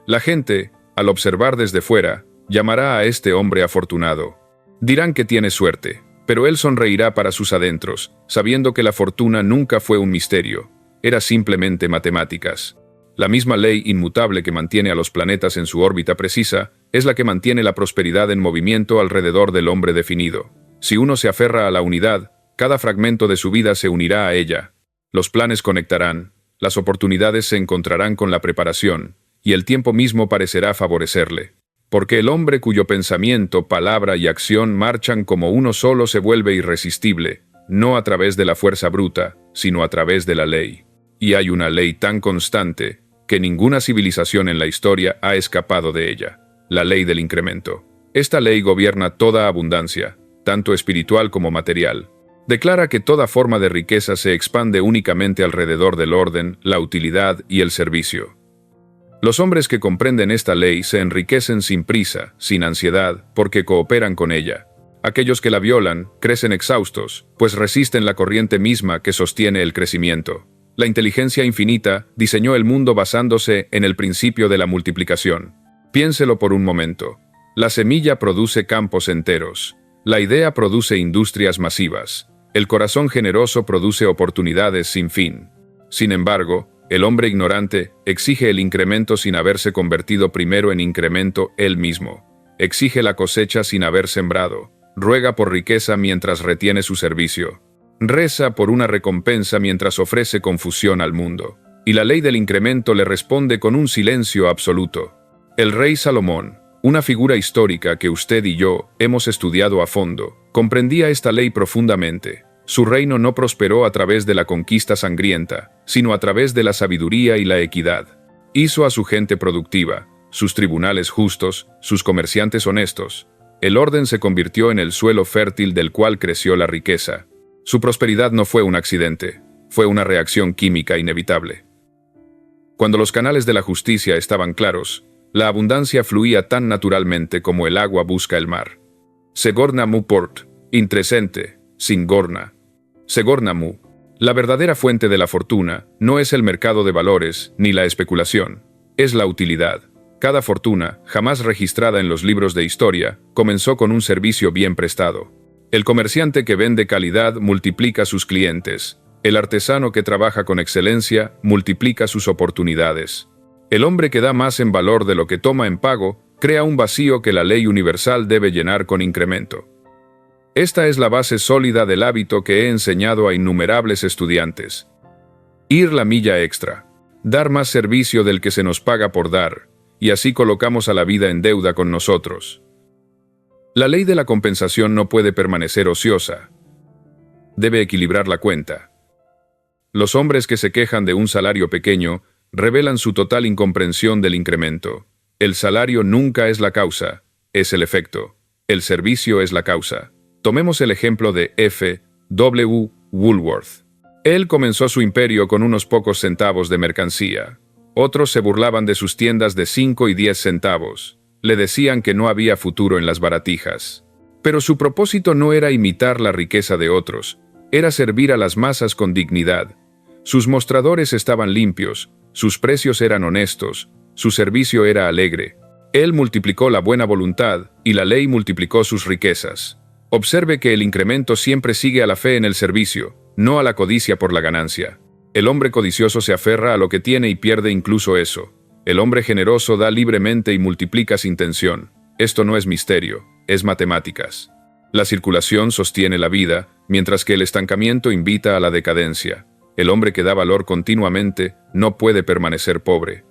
La gente, al observar desde fuera, llamará a este hombre afortunado. Dirán que tiene suerte, pero él sonreirá para sus adentros, sabiendo que la fortuna nunca fue un misterio, era simplemente matemáticas. La misma ley inmutable que mantiene a los planetas en su órbita precisa es la que mantiene la prosperidad en movimiento alrededor del hombre definido. Si uno se aferra a la unidad, cada fragmento de su vida se unirá a ella. Los planes conectarán, las oportunidades se encontrarán con la preparación, y el tiempo mismo parecerá favorecerle. Porque el hombre cuyo pensamiento, palabra y acción marchan como uno solo se vuelve irresistible, no a través de la fuerza bruta, sino a través de la ley. Y hay una ley tan constante que ninguna civilización en la historia ha escapado de ella, la ley del incremento. Esta ley gobierna toda abundancia, tanto espiritual como material. Declara que toda forma de riqueza se expande únicamente alrededor del orden, la utilidad y el servicio. Los hombres que comprenden esta ley se enriquecen sin prisa, sin ansiedad, porque cooperan con ella. Aquellos que la violan crecen exhaustos, pues resisten la corriente misma que sostiene el crecimiento. La inteligencia infinita diseñó el mundo basándose en el principio de la multiplicación. Piénselo por un momento. La semilla produce campos enteros. La idea produce industrias masivas. El corazón generoso produce oportunidades sin fin. Sin embargo, el hombre ignorante exige el incremento sin haberse convertido primero en incremento él mismo. Exige la cosecha sin haber sembrado. Ruega por riqueza mientras retiene su servicio. Reza por una recompensa mientras ofrece confusión al mundo. Y la ley del incremento le responde con un silencio absoluto. El rey Salomón, una figura histórica que usted y yo hemos estudiado a fondo, comprendía esta ley profundamente. Su reino no prosperó a través de la conquista sangrienta, sino a través de la sabiduría y la equidad. Hizo a su gente productiva, sus tribunales justos, sus comerciantes honestos. El orden se convirtió en el suelo fértil del cual creció la riqueza. Su prosperidad no fue un accidente, fue una reacción química inevitable. Cuando los canales de la justicia estaban claros, la abundancia fluía tan naturalmente como el agua busca el mar. Segornamu port, intresente, Singorna. Segornamu, la verdadera fuente de la fortuna, no es el mercado de valores ni la especulación, es la utilidad. Cada fortuna, jamás registrada en los libros de historia, comenzó con un servicio bien prestado. El comerciante que vende calidad multiplica sus clientes. El artesano que trabaja con excelencia multiplica sus oportunidades. El hombre que da más en valor de lo que toma en pago, crea un vacío que la ley universal debe llenar con incremento. Esta es la base sólida del hábito que he enseñado a innumerables estudiantes. Ir la milla extra. Dar más servicio del que se nos paga por dar, y así colocamos a la vida en deuda con nosotros. La ley de la compensación no puede permanecer ociosa. Debe equilibrar la cuenta. Los hombres que se quejan de un salario pequeño revelan su total incomprensión del incremento. El salario nunca es la causa, es el efecto. El servicio es la causa. Tomemos el ejemplo de F. W. Woolworth. Él comenzó su imperio con unos pocos centavos de mercancía. Otros se burlaban de sus tiendas de 5 y 10 centavos. Le decían que no había futuro en las baratijas. Pero su propósito no era imitar la riqueza de otros, era servir a las masas con dignidad. Sus mostradores estaban limpios, sus precios eran honestos, su servicio era alegre. Él multiplicó la buena voluntad y la ley multiplicó sus riquezas. Observe que el incremento siempre sigue a la fe en el servicio, no a la codicia por la ganancia. El hombre codicioso se aferra a lo que tiene y pierde incluso eso. El hombre generoso da libremente y multiplica sin tensión. Esto no es misterio, es matemáticas. La circulación sostiene la vida, mientras que el estancamiento invita a la decadencia. El hombre que da valor continuamente no puede permanecer pobre.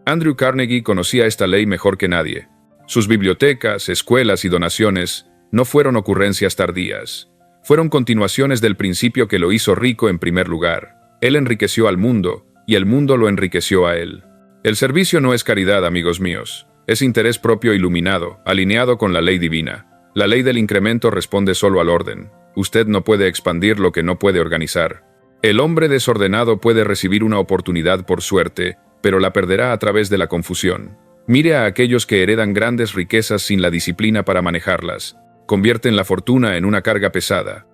Andrew Carnegie conocía esta ley mejor que nadie. Sus bibliotecas, escuelas y donaciones no fueron ocurrencias tardías. Fueron continuaciones del principio que lo hizo rico en primer lugar. Él enriqueció al mundo, y el mundo lo enriqueció a él. El servicio no es caridad, amigos míos. Es interés propio iluminado, alineado con la ley divina. La ley del incremento responde solo al orden. Usted no puede expandir lo que no puede organizar. El hombre desordenado puede recibir una oportunidad por suerte, pero la perderá a través de la confusión. Mire a aquellos que heredan grandes riquezas sin la disciplina para manejarlas. Convierten la fortuna en una carga pesada.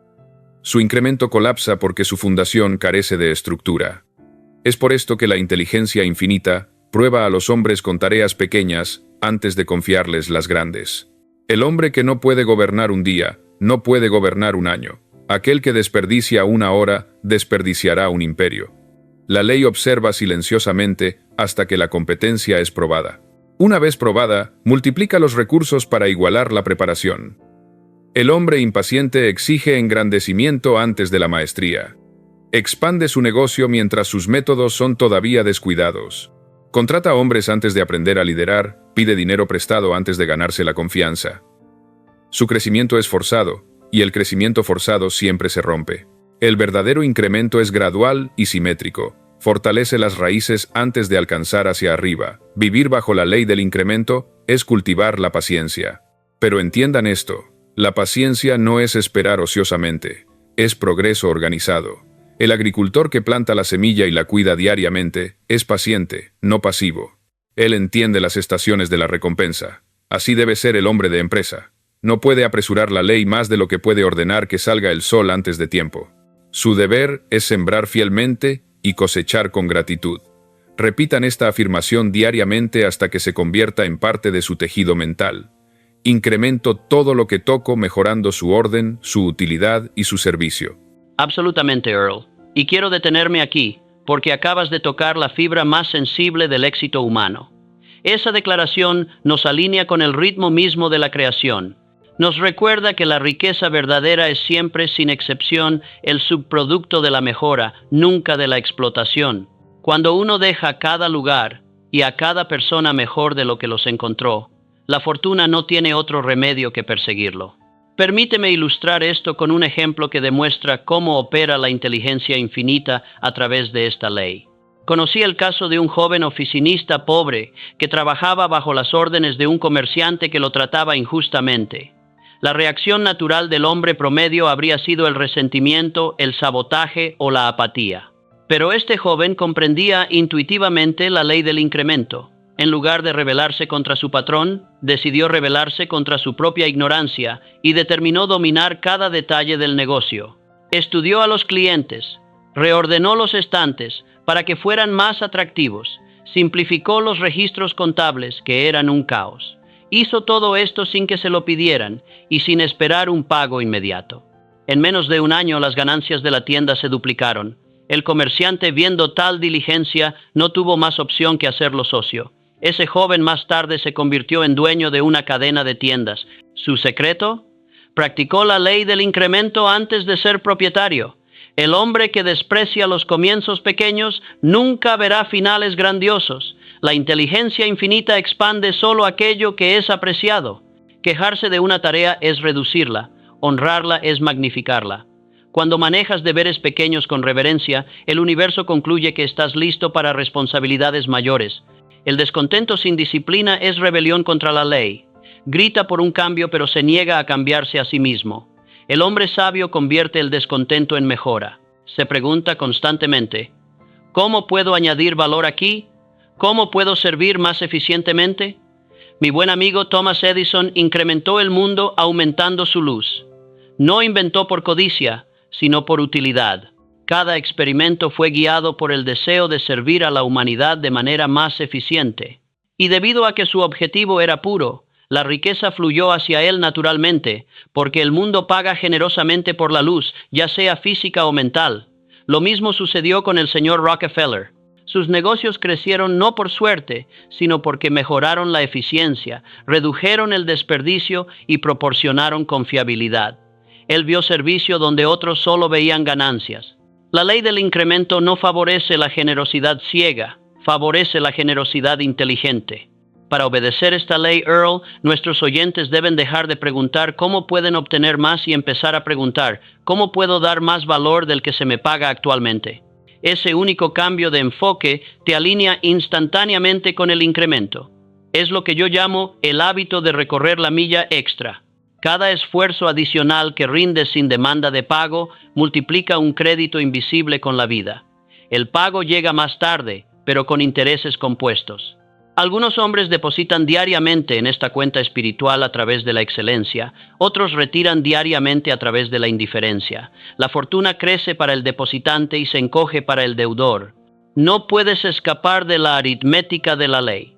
Su incremento colapsa porque su fundación carece de estructura. Es por esto que la inteligencia infinita prueba a los hombres con tareas pequeñas antes de confiarles las grandes. El hombre que no puede gobernar un día, no puede gobernar un año. Aquel que desperdicia una hora, desperdiciará un imperio. La ley observa silenciosamente hasta que la competencia es probada. Una vez probada, multiplica los recursos para igualar la preparación. El hombre impaciente exige engrandecimiento antes de la maestría. Expande su negocio mientras sus métodos son todavía descuidados. Contrata hombres antes de aprender a liderar, pide dinero prestado antes de ganarse la confianza. Su crecimiento es forzado, y el crecimiento forzado siempre se rompe. El verdadero incremento es gradual y simétrico. Fortalece las raíces antes de alcanzar hacia arriba. Vivir bajo la ley del incremento es cultivar la paciencia. Pero entiendan esto, la paciencia no es esperar ociosamente, es progreso organizado. El agricultor que planta la semilla y la cuida diariamente es paciente, no pasivo. Él entiende las estaciones de la recompensa. Así debe ser el hombre de empresa. No puede apresurar la ley más de lo que puede ordenar que salga el sol antes de tiempo. Su deber es sembrar fielmente y cosechar con gratitud. Repitan esta afirmación diariamente hasta que se convierta en parte de su tejido mental. Incremento todo lo que toco mejorando su orden, su utilidad y su servicio. Absolutamente, Earl. Y quiero detenerme aquí, porque acabas de tocar la fibra más sensible del éxito humano. Esa declaración nos alinea con el ritmo mismo de la creación. Nos recuerda que la riqueza verdadera es siempre, sin excepción, el subproducto de la mejora, nunca de la explotación. Cuando uno deja a cada lugar y a cada persona mejor de lo que los encontró, la fortuna no tiene otro remedio que perseguirlo. Permíteme ilustrar esto con un ejemplo que demuestra cómo opera la inteligencia infinita a través de esta ley. Conocí el caso de un joven oficinista pobre que trabajaba bajo las órdenes de un comerciante que lo trataba injustamente. La reacción natural del hombre promedio habría sido el resentimiento, el sabotaje o la apatía. Pero este joven comprendía intuitivamente la ley del incremento. En lugar de rebelarse contra su patrón, decidió rebelarse contra su propia ignorancia y determinó dominar cada detalle del negocio. Estudió a los clientes, reordenó los estantes para que fueran más atractivos, simplificó los registros contables que eran un caos. Hizo todo esto sin que se lo pidieran y sin esperar un pago inmediato. En menos de un año las ganancias de la tienda se duplicaron. El comerciante, viendo tal diligencia, no tuvo más opción que hacerlo socio. Ese joven más tarde se convirtió en dueño de una cadena de tiendas. ¿Su secreto? Practicó la ley del incremento antes de ser propietario. El hombre que desprecia los comienzos pequeños nunca verá finales grandiosos. La inteligencia infinita expande solo aquello que es apreciado. Quejarse de una tarea es reducirla, honrarla es magnificarla. Cuando manejas deberes pequeños con reverencia, el universo concluye que estás listo para responsabilidades mayores. El descontento sin disciplina es rebelión contra la ley. Grita por un cambio pero se niega a cambiarse a sí mismo. El hombre sabio convierte el descontento en mejora. Se pregunta constantemente, ¿cómo puedo añadir valor aquí? ¿Cómo puedo servir más eficientemente? Mi buen amigo Thomas Edison incrementó el mundo aumentando su luz. No inventó por codicia, sino por utilidad. Cada experimento fue guiado por el deseo de servir a la humanidad de manera más eficiente. Y debido a que su objetivo era puro, la riqueza fluyó hacia él naturalmente, porque el mundo paga generosamente por la luz, ya sea física o mental. Lo mismo sucedió con el señor Rockefeller. Sus negocios crecieron no por suerte, sino porque mejoraron la eficiencia, redujeron el desperdicio y proporcionaron confiabilidad. Él vio servicio donde otros solo veían ganancias. La ley del incremento no favorece la generosidad ciega, favorece la generosidad inteligente. Para obedecer esta ley, Earl, nuestros oyentes deben dejar de preguntar cómo pueden obtener más y empezar a preguntar cómo puedo dar más valor del que se me paga actualmente. Ese único cambio de enfoque te alinea instantáneamente con el incremento. Es lo que yo llamo el hábito de recorrer la milla extra. Cada esfuerzo adicional que rinde sin demanda de pago multiplica un crédito invisible con la vida. El pago llega más tarde, pero con intereses compuestos. Algunos hombres depositan diariamente en esta cuenta espiritual a través de la excelencia, otros retiran diariamente a través de la indiferencia. La fortuna crece para el depositante y se encoge para el deudor. No puedes escapar de la aritmética de la ley.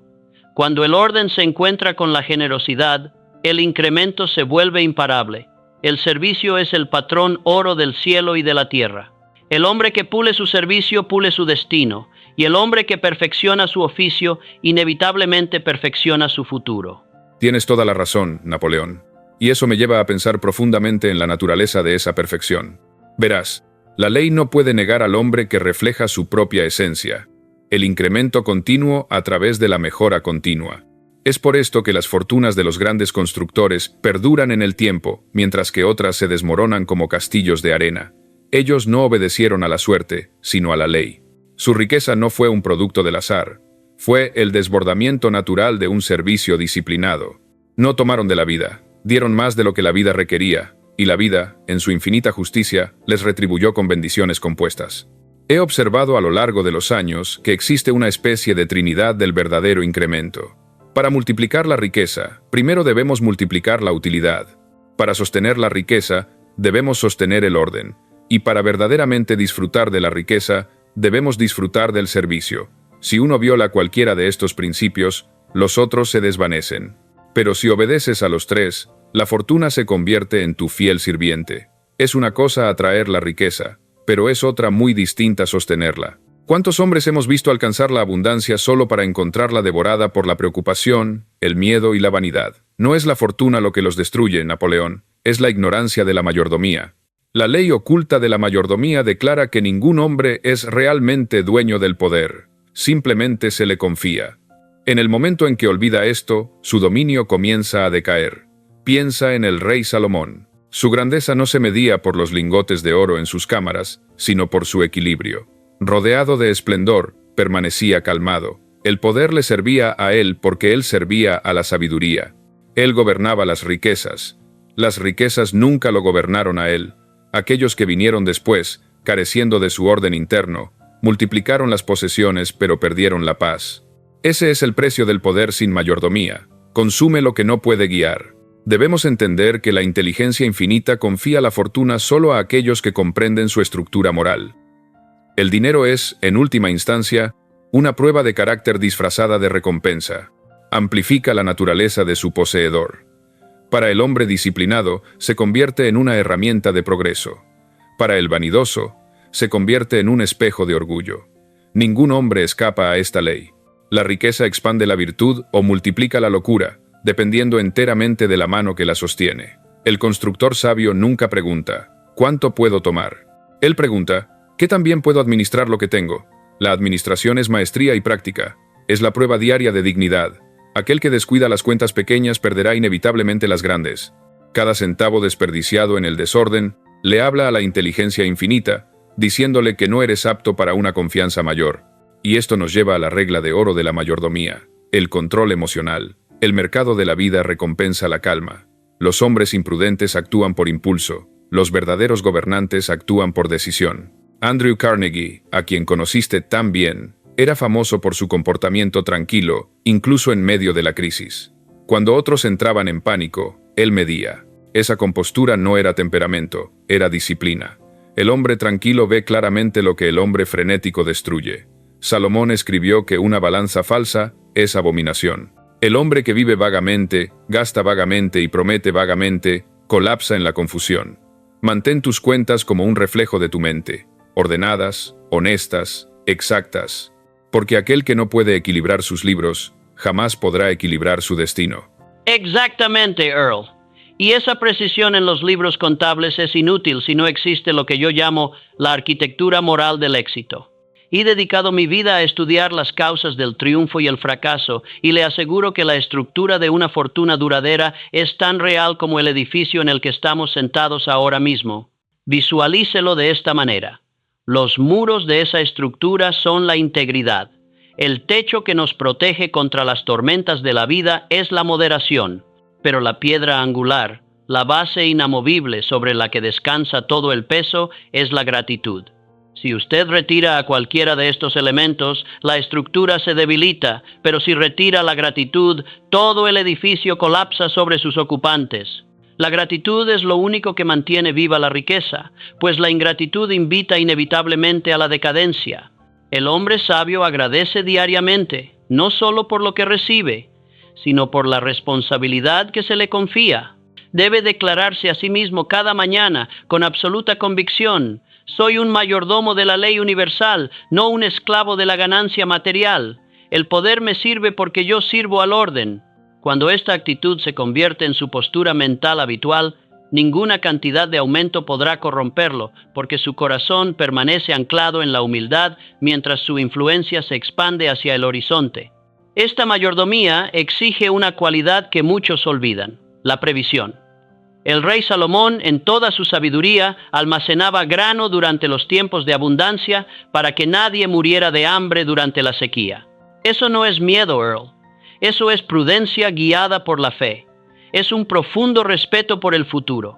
Cuando el orden se encuentra con la generosidad, el incremento se vuelve imparable. El servicio es el patrón oro del cielo y de la tierra. El hombre que pule su servicio pule su destino, y el hombre que perfecciona su oficio inevitablemente perfecciona su futuro. Tienes toda la razón, Napoleón. Y eso me lleva a pensar profundamente en la naturaleza de esa perfección. Verás, la ley no puede negar al hombre que refleja su propia esencia, el incremento continuo a través de la mejora continua. Es por esto que las fortunas de los grandes constructores perduran en el tiempo, mientras que otras se desmoronan como castillos de arena. Ellos no obedecieron a la suerte, sino a la ley. Su riqueza no fue un producto del azar, fue el desbordamiento natural de un servicio disciplinado. No tomaron de la vida, dieron más de lo que la vida requería, y la vida, en su infinita justicia, les retribuyó con bendiciones compuestas. He observado a lo largo de los años que existe una especie de trinidad del verdadero incremento. Para multiplicar la riqueza, primero debemos multiplicar la utilidad. Para sostener la riqueza, debemos sostener el orden. Y para verdaderamente disfrutar de la riqueza, debemos disfrutar del servicio. Si uno viola cualquiera de estos principios, los otros se desvanecen. Pero si obedeces a los tres, la fortuna se convierte en tu fiel sirviente. Es una cosa atraer la riqueza, pero es otra muy distinta sostenerla. ¿Cuántos hombres hemos visto alcanzar la abundancia solo para encontrarla devorada por la preocupación, el miedo y la vanidad? No es la fortuna lo que los destruye, Napoleón, es la ignorancia de la mayordomía. La ley oculta de la mayordomía declara que ningún hombre es realmente dueño del poder, simplemente se le confía. En el momento en que olvida esto, su dominio comienza a decaer. Piensa en el rey Salomón. Su grandeza no se medía por los lingotes de oro en sus cámaras, sino por su equilibrio. Rodeado de esplendor, permanecía calmado. El poder le servía a él porque él servía a la sabiduría. Él gobernaba las riquezas. Las riquezas nunca lo gobernaron a él. Aquellos que vinieron después, careciendo de su orden interno, multiplicaron las posesiones pero perdieron la paz. Ese es el precio del poder sin mayordomía. Consume lo que no puede guiar. Debemos entender que la inteligencia infinita confía la fortuna solo a aquellos que comprenden su estructura moral. El dinero es, en última instancia, una prueba de carácter disfrazada de recompensa. Amplifica la naturaleza de su poseedor. Para el hombre disciplinado, se convierte en una herramienta de progreso. Para el vanidoso, se convierte en un espejo de orgullo. Ningún hombre escapa a esta ley. La riqueza expande la virtud o multiplica la locura, dependiendo enteramente de la mano que la sostiene. El constructor sabio nunca pregunta, ¿cuánto puedo tomar? Él pregunta, ¿qué tan bien puedo administrar lo que tengo? La administración es maestría y práctica. Es la prueba diaria de dignidad. Aquel que descuida las cuentas pequeñas perderá inevitablemente las grandes. Cada centavo desperdiciado en el desorden le habla a la inteligencia infinita, diciéndole que no eres apto para una confianza mayor. Y esto nos lleva a la regla de oro de la mayordomía, el control emocional. El mercado de la vida recompensa la calma. Los hombres imprudentes actúan por impulso, los verdaderos gobernantes actúan por decisión. Andrew Carnegie, a quien conociste tan bien, era famoso por su comportamiento tranquilo, incluso en medio de la crisis. Cuando otros entraban en pánico, él medía. Esa compostura no era temperamento, era disciplina. El hombre tranquilo ve claramente lo que el hombre frenético destruye. Salomón escribió que una balanza falsa es abominación. El hombre que vive vagamente, gasta vagamente y promete vagamente, colapsa en la confusión. Mantén tus cuentas como un reflejo de tu mente, ordenadas, honestas, exactas. Porque aquel que no puede equilibrar sus libros, jamás podrá equilibrar su destino. Exactamente, Earl. Y esa precisión en los libros contables es inútil si no existe lo que yo llamo la arquitectura moral del éxito. He dedicado mi vida a estudiar las causas del triunfo y el fracaso, y le aseguro que la estructura de una fortuna duradera es tan real como el edificio en el que estamos sentados ahora mismo. Visualícelo de esta manera. Los muros de esa estructura son la integridad. El techo que nos protege contra las tormentas de la vida es la moderación, pero la piedra angular, la base inamovible sobre la que descansa todo el peso, es la gratitud. Si usted retira a cualquiera de estos elementos, la estructura se debilita, pero si retira la gratitud, todo el edificio colapsa sobre sus ocupantes. La gratitud es lo único que mantiene viva la riqueza, pues la ingratitud invita inevitablemente a la decadencia. El hombre sabio agradece diariamente, no solo por lo que recibe, sino por la responsabilidad que se le confía. Debe declararse a sí mismo cada mañana con absoluta convicción: soy un mayordomo de la ley universal, no un esclavo de la ganancia material. El poder me sirve porque yo sirvo al orden. Cuando esta actitud se convierte en su postura mental habitual, ninguna cantidad de aumento podrá corromperlo, porque su corazón permanece anclado en la humildad mientras su influencia se expande hacia el horizonte. Esta mayordomía exige una cualidad que muchos olvidan: la previsión. El rey Salomón, en toda su sabiduría, almacenaba grano durante los tiempos de abundancia para que nadie muriera de hambre durante la sequía. Eso no es miedo, Earl. Eso es prudencia guiada por la fe. Es un profundo respeto por el futuro.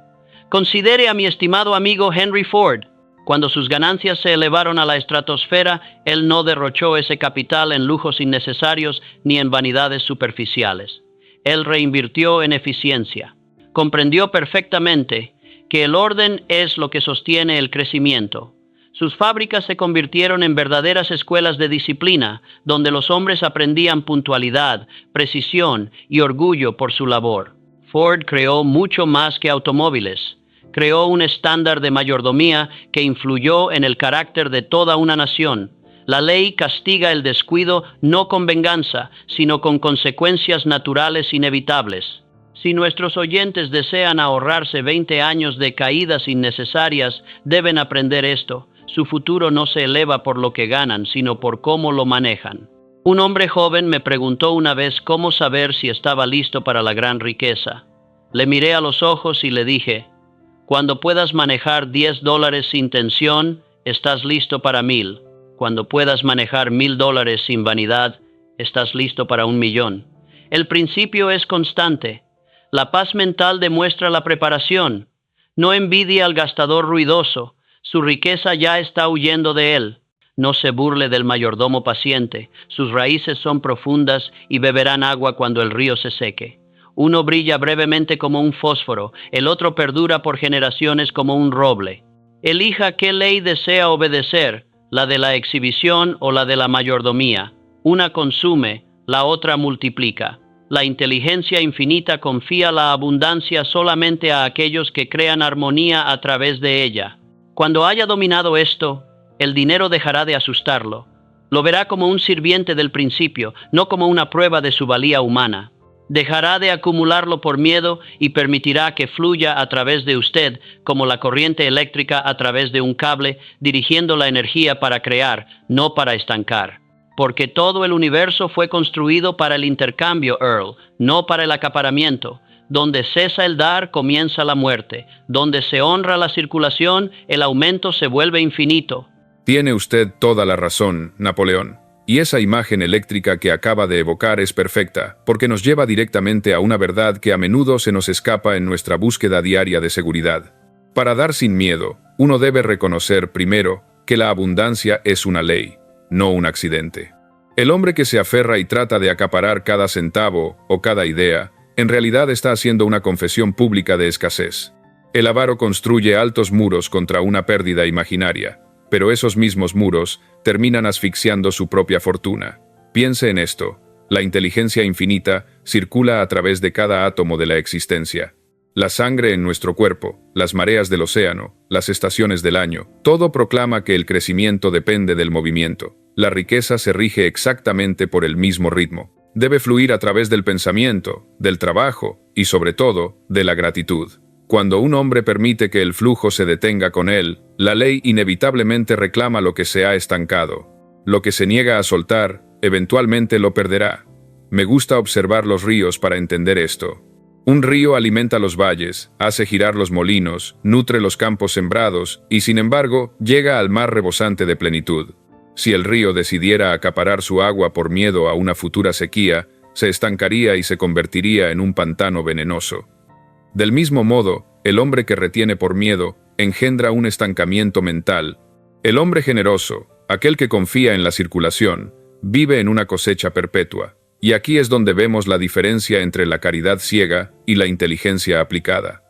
Considere a mi estimado amigo Henry Ford. Cuando sus ganancias se elevaron a la estratosfera, él no derrochó ese capital en lujos innecesarios ni en vanidades superficiales. Él reinvirtió en eficiencia. Comprendió perfectamente que el orden es lo que sostiene el crecimiento. Sus fábricas se convirtieron en verdaderas escuelas de disciplina, donde los hombres aprendían puntualidad, precisión y orgullo por su labor. Ford creó mucho más que automóviles. Creó un estándar de mayordomía que influyó en el carácter de toda una nación. La ley castiga el descuido no con venganza, sino con consecuencias naturales inevitables. Si nuestros oyentes desean ahorrarse 20 años de caídas innecesarias, deben aprender esto: su futuro no se eleva por lo que ganan, sino por cómo lo manejan. Un hombre joven me preguntó una vez cómo saber si estaba listo para la gran riqueza. Le miré a los ojos y le dije: cuando puedas manejar $10 sin tensión, estás listo para 1000. Cuando puedas manejar $1000 sin vanidad, estás listo para 1,000,000. El principio es constante. La paz mental demuestra la preparación. No envidie al gastador ruidoso. Su riqueza ya está huyendo de él. No se burle del mayordomo paciente. Sus raíces son profundas y beberán agua cuando el río se seque. Uno brilla brevemente como un fósforo, el otro perdura por generaciones como un roble. Elija qué ley desea obedecer, la de la exhibición o la de la mayordomía. Una consume, la otra multiplica. La inteligencia infinita confía la abundancia solamente a aquellos que crean armonía a través de ella. Cuando haya dominado esto, el dinero dejará de asustarlo. Lo verá como un sirviente del principio, no como una prueba de su valía humana. Dejará de acumularlo por miedo y permitirá que fluya a través de usted como la corriente eléctrica a través de un cable, dirigiendo la energía para crear, no para estancar. Porque todo el universo fue construido para el intercambio, Earl, no para el acaparamiento. Donde cesa el dar, comienza la muerte. Donde se honra la circulación, el aumento se vuelve infinito. Tiene usted toda la razón, Napoleón. Y esa imagen eléctrica que acaba de evocar es perfecta, porque nos lleva directamente a una verdad que a menudo se nos escapa en nuestra búsqueda diaria de seguridad. Para dar sin miedo, uno debe reconocer primero que la abundancia es una ley, no un accidente. El hombre que se aferra y trata de acaparar cada centavo o cada idea, en realidad está haciendo una confesión pública de escasez. El avaro construye altos muros contra una pérdida imaginaria, pero esos mismos muros terminan asfixiando su propia fortuna. Piense en esto: la inteligencia infinita circula a través de cada átomo de la existencia. La sangre en nuestro cuerpo, las mareas del océano, las estaciones del año, todo proclama que el crecimiento depende del movimiento. La riqueza se rige exactamente por el mismo ritmo. Debe fluir a través del pensamiento, del trabajo y, sobre todo, de la gratitud. Cuando un hombre permite que el flujo se detenga con él, la ley inevitablemente reclama lo que se ha estancado. Lo que se niega a soltar, eventualmente lo perderá. Me gusta observar los ríos para entender esto. Un río alimenta los valles, hace girar los molinos, nutre los campos sembrados y, sin embargo, llega al mar rebosante de plenitud. Si el río decidiera acaparar su agua por miedo a una futura sequía, se estancaría y se convertiría en un pantano venenoso. Del mismo modo, el hombre que retiene por miedo engendra un estancamiento mental. El hombre generoso, aquel que confía en la circulación, vive en una cosecha perpetua. Y aquí es donde vemos la diferencia entre la caridad ciega y la inteligencia aplicada.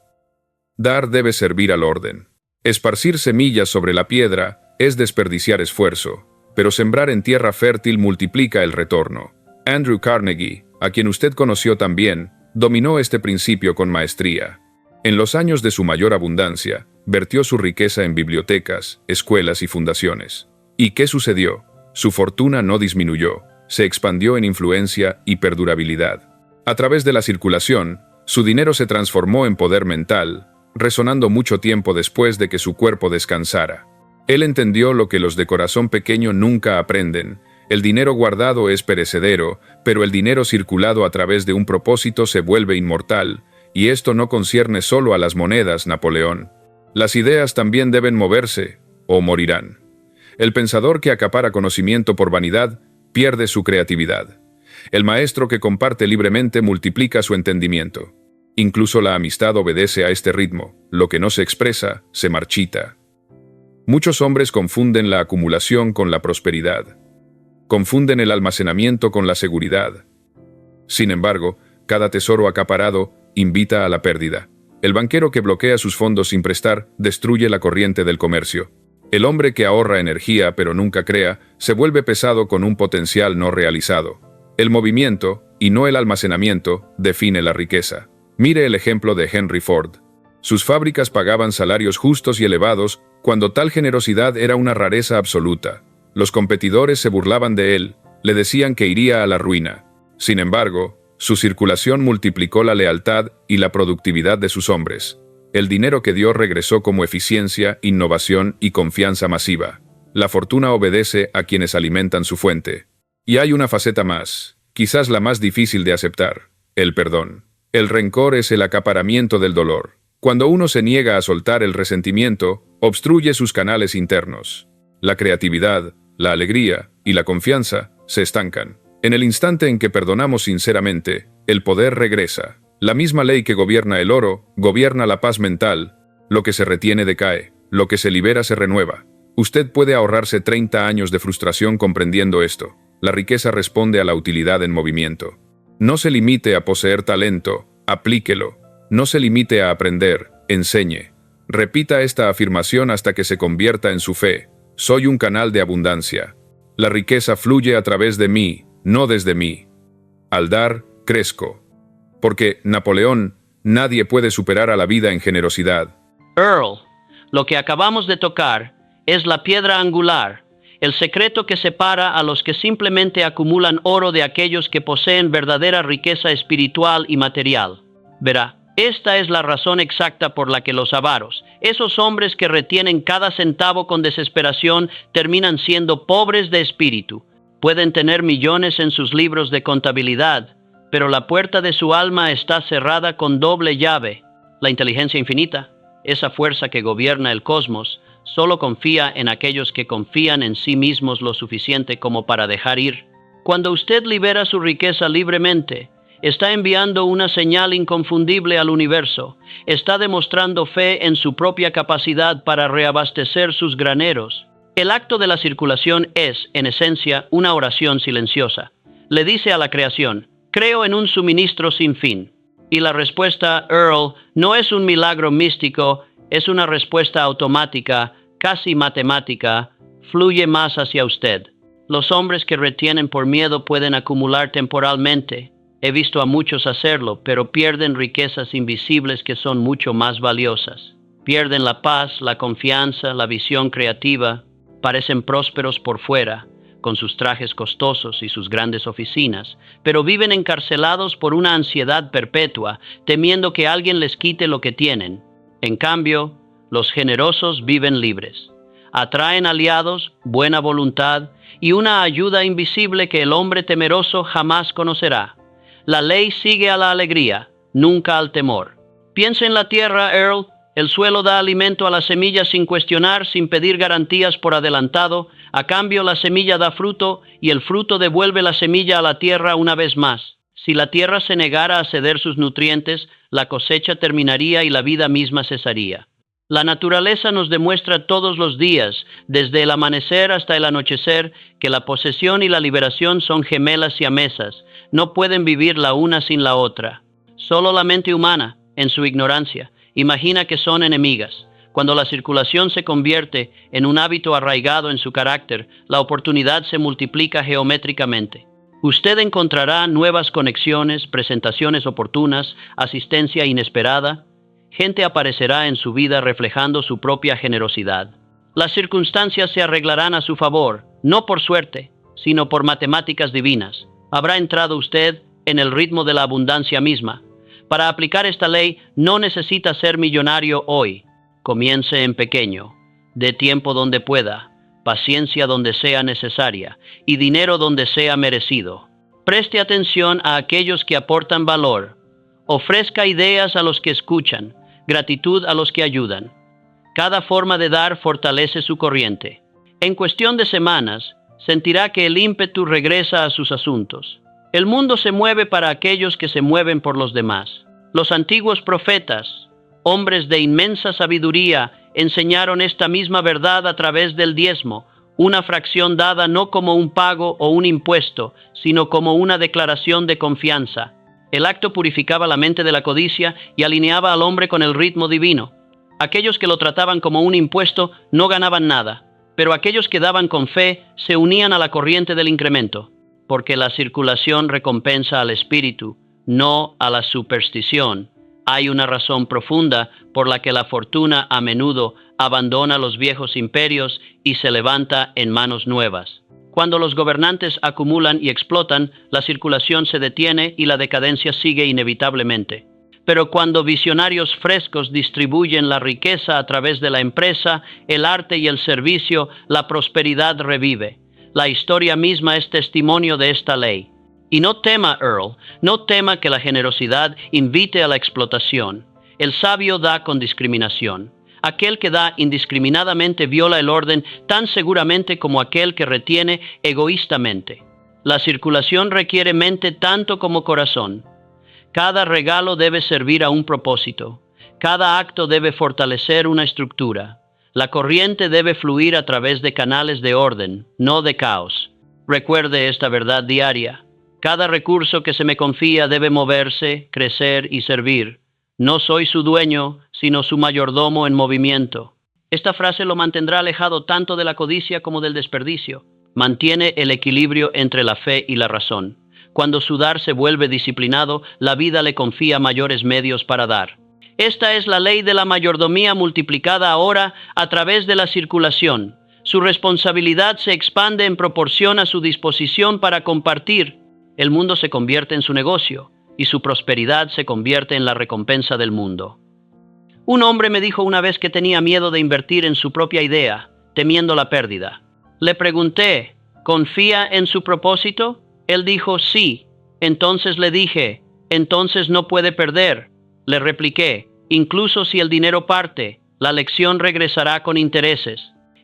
Dar debe servir al orden. Esparcir semillas sobre la piedra es desperdiciar esfuerzo, pero sembrar en tierra fértil multiplica el retorno. Andrew Carnegie, a quien usted conoció también, dominó este principio con maestría. En los años de su mayor abundancia, vertió su riqueza en bibliotecas, escuelas y fundaciones. ¿Y qué sucedió? Su fortuna no disminuyó, se expandió en influencia y perdurabilidad. A través de la circulación, su dinero se transformó en poder mental, resonando mucho tiempo después de que su cuerpo descansara. Él entendió lo que los de corazón pequeño nunca aprenden. El dinero guardado es perecedero, pero el dinero circulado a través de un propósito se vuelve inmortal, y esto no concierne solo a las monedas, Napoleón. Las ideas también deben moverse, o morirán. El pensador que acapara conocimiento por vanidad pierde su creatividad. El maestro que comparte libremente multiplica su entendimiento. Incluso la amistad obedece a este ritmo. Lo que no se expresa, se marchita. Muchos hombres confunden la acumulación con la prosperidad. Confunden el almacenamiento con la seguridad. Sin embargo, cada tesoro acaparado invita a la pérdida. El banquero que bloquea sus fondos sin prestar destruye la corriente del comercio. El hombre que ahorra energía pero nunca crea se vuelve pesado con un potencial no realizado. El movimiento, y no el almacenamiento, define la riqueza. Mire el ejemplo de Henry Ford. Sus fábricas pagaban salarios justos y elevados cuando tal generosidad era una rareza absoluta. Los competidores se burlaban de él, le decían que iría a la ruina. Sin embargo, su circulación multiplicó la lealtad y la productividad de sus hombres. El dinero que dio regresó como eficiencia, innovación y confianza masiva. La fortuna obedece a quienes alimentan su fuente. Y hay una faceta más, quizás la más difícil de aceptar: el perdón. El rencor es el acaparamiento del dolor. Cuando uno se niega a soltar el resentimiento, obstruye sus canales internos. La creatividad, la alegría y la confianza se estancan. En el instante en que perdonamos sinceramente, el poder regresa. La misma ley que gobierna el oro, gobierna la paz mental. Lo que se retiene decae, lo que se libera se renueva. Usted puede ahorrarse 30 años de frustración comprendiendo esto. La riqueza responde a la utilidad en movimiento. No se limite a poseer talento, aplíquelo. No se limite a aprender, enseñe. Repita esta afirmación hasta que se convierta en su fe. Soy un canal de abundancia. La riqueza fluye a través de mí, no desde mí. Al dar, crezco. Porque, Napoleón, nadie puede superar a la vida en generosidad. Earl, lo que acabamos de tocar es la piedra angular, el secreto que separa a los que simplemente acumulan oro de aquellos que poseen verdadera riqueza espiritual y material. Verá, esta es la razón exacta por la que los avaros, esos hombres que retienen cada centavo con desesperación, terminan siendo pobres de espíritu. Pueden tener millones en sus libros de contabilidad, pero la puerta de su alma está cerrada con doble llave. La inteligencia infinita, esa fuerza que gobierna el cosmos, solo confía en aquellos que confían en sí mismos lo suficiente como para dejar ir. Cuando usted libera su riqueza libremente, está enviando una señal inconfundible al universo. Está demostrando fe en su propia capacidad para reabastecer sus graneros. El acto de la circulación es, en esencia, una oración silenciosa. Le dice a la creación: creo en un suministro sin fin. Y la respuesta, Earl, no es un milagro místico, es una respuesta automática, casi matemática, fluye más hacia usted. Los hombres que retienen por miedo pueden acumular temporalmente. He visto a muchos hacerlo, pero pierden riquezas invisibles que son mucho más valiosas. Pierden la paz, la confianza, la visión creativa. Parecen prósperos por fuera, con sus trajes costosos y sus grandes oficinas, pero viven encarcelados por una ansiedad perpetua, temiendo que alguien les quite lo que tienen. En cambio, los generosos viven libres. Atraen aliados, buena voluntad y una ayuda invisible que el hombre temeroso jamás conocerá. La ley sigue a la alegría, nunca al temor. Piensa en la tierra, Earl. El suelo da alimento a la semilla sin cuestionar, sin pedir garantías por adelantado. A cambio, la semilla da fruto y el fruto devuelve la semilla a la tierra una vez más. Si la tierra se negara a ceder sus nutrientes, la cosecha terminaría y la vida misma cesaría. La naturaleza nos demuestra todos los días, desde el amanecer hasta el anochecer, que la posesión y la liberación son gemelas siamesas. No pueden vivir la una sin la otra. Solo la mente humana, en su ignorancia, imagina que son enemigas. Cuando la circulación se convierte en un hábito arraigado en su carácter, la oportunidad se multiplica geométricamente. Usted encontrará nuevas conexiones, presentaciones oportunas, asistencia inesperada. Gente aparecerá en su vida reflejando su propia generosidad. Las circunstancias se arreglarán a su favor, no por suerte, sino por matemáticas divinas. Habrá entrado usted en el ritmo de la abundancia misma. Para aplicar esta ley no necesita ser millonario hoy. Comience en pequeño, dé tiempo donde pueda, paciencia donde sea necesaria y dinero donde sea merecido. Preste atención a aquellos que aportan valor. Ofrezca ideas a los que escuchan, gratitud a los que ayudan. Cada forma de dar fortalece su corriente. En cuestión de semanas, sentirá que el ímpetu regresa a sus asuntos. El mundo se mueve para aquellos que se mueven por los demás. Los antiguos profetas, hombres de inmensa sabiduría, enseñaron esta misma verdad a través del diezmo, una fracción dada no como un pago o un impuesto, sino como una declaración de confianza. El acto purificaba la mente de la codicia y alineaba al hombre con el ritmo divino. Aquellos que lo trataban como un impuesto no ganaban nada, pero aquellos que daban con fe se unían a la corriente del incremento, porque la circulación recompensa al espíritu, no a la superstición. Hay una razón profunda por la que la fortuna a menudo abandona los viejos imperios y se levanta en manos nuevas. Cuando los gobernantes acumulan y explotan, la circulación se detiene y la decadencia sigue inevitablemente. Pero cuando visionarios frescos distribuyen la riqueza a través de la empresa, el arte y el servicio, la prosperidad revive. La historia misma es testimonio de esta ley. Y no tema, Earl, no tema que la generosidad invite a la explotación. El sabio da con discriminación. Aquel que da indiscriminadamente viola el orden tan seguramente como aquel que retiene egoístamente. La circulación requiere mente tanto como corazón. Cada regalo debe servir a un propósito. Cada acto debe fortalecer una estructura. La corriente debe fluir a través de canales de orden, no de caos. Recuerde esta verdad diaria. Cada recurso que se me confía debe moverse, crecer y servir. No soy su dueño, sino su mayordomo en movimiento. Esta frase lo mantendrá alejado tanto de la codicia como del desperdicio. Mantiene el equilibrio entre la fe y la razón. Cuando su dar se vuelve disciplinado, la vida le confía mayores medios para dar. Esta es la ley de la mayordomía multiplicada ahora a través de la circulación. Su responsabilidad se expande en proporción a su disposición para compartir. El mundo se convierte en su negocio y su prosperidad se convierte en la recompensa del mundo. Un hombre me dijo una vez que tenía miedo de invertir en su propia idea, temiendo la pérdida. Le pregunté, ¿confía en su propósito? Él dijo, sí. Entonces le dije, entonces no puede perder. Le repliqué, incluso si el dinero parte, la lección regresará con intereses.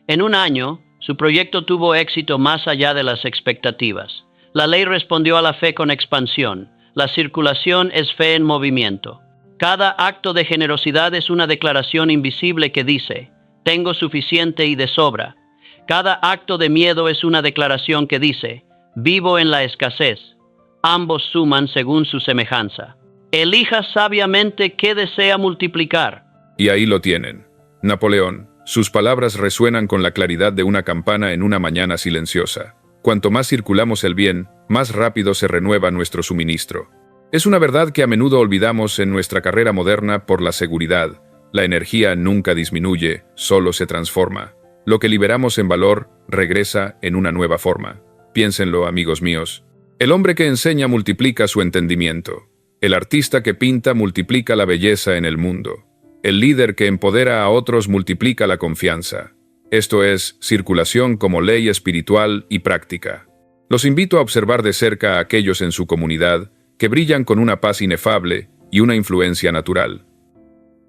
En un año, su proyecto tuvo éxito más allá de las expectativas. La ley respondió a la fe con expansión. La circulación es fe en movimiento. Cada acto de generosidad es una declaración invisible que dice, tengo suficiente y de sobra. Cada acto de miedo es una declaración que dice, vivo en la escasez. Ambos suman según su semejanza. Elija sabiamente qué desea multiplicar. Y ahí lo tienen. Napoleón, sus palabras resuenan con la claridad de una campana en una mañana silenciosa. Cuanto más circulamos el bien, más rápido se renueva nuestro suministro. Es una verdad que a menudo olvidamos en nuestra carrera moderna por la seguridad. La energía nunca disminuye, solo se transforma. Lo que liberamos en valor regresa en una nueva forma. Piénsenlo, amigos míos. El hombre que enseña multiplica su entendimiento. El artista que pinta multiplica la belleza en el mundo. El líder que empodera a otros multiplica la confianza. Esto es circulación como ley espiritual y práctica. Los invito a observar de cerca a aquellos en su comunidad que brillan con una paz inefable y una influencia natural.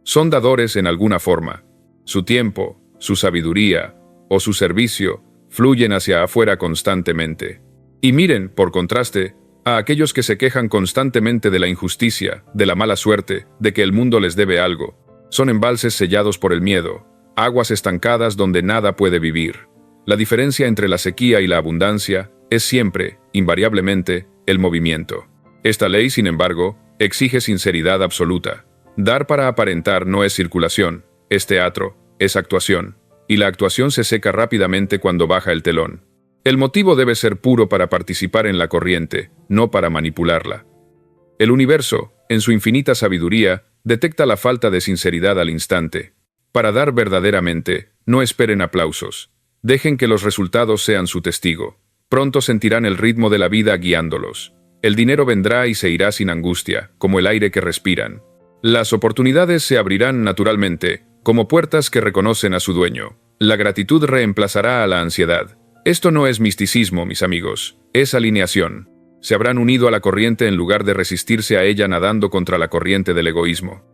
Son dadores en alguna forma. Su tiempo, su sabiduría o su servicio fluyen hacia afuera constantemente. Y miren, por contraste, a aquellos que se quejan constantemente de la injusticia, de la mala suerte, de que el mundo les debe algo. Son embalses sellados por el miedo, aguas estancadas donde nada puede vivir. La diferencia entre la sequía y la abundancia es siempre, invariablemente, el movimiento. Esta ley, sin embargo, exige sinceridad absoluta. Dar para aparentar no es circulación, es teatro, es actuación. Y la actuación se seca rápidamente cuando baja el telón. El motivo debe ser puro para participar en la corriente, no para manipularla. El universo, en su infinita sabiduría, detecta la falta de sinceridad al instante. Para dar verdaderamente, no esperen aplausos. Dejen que los resultados sean su testigo. Pronto sentirán el ritmo de la vida guiándolos. El dinero vendrá y se irá sin angustia, como el aire que respiran. Las oportunidades se abrirán naturalmente, como puertas que reconocen a su dueño. La gratitud reemplazará a la ansiedad. Esto no es misticismo, mis amigos, es alineación. Se habrán unido a la corriente en lugar de resistirse a ella nadando contra la corriente del egoísmo.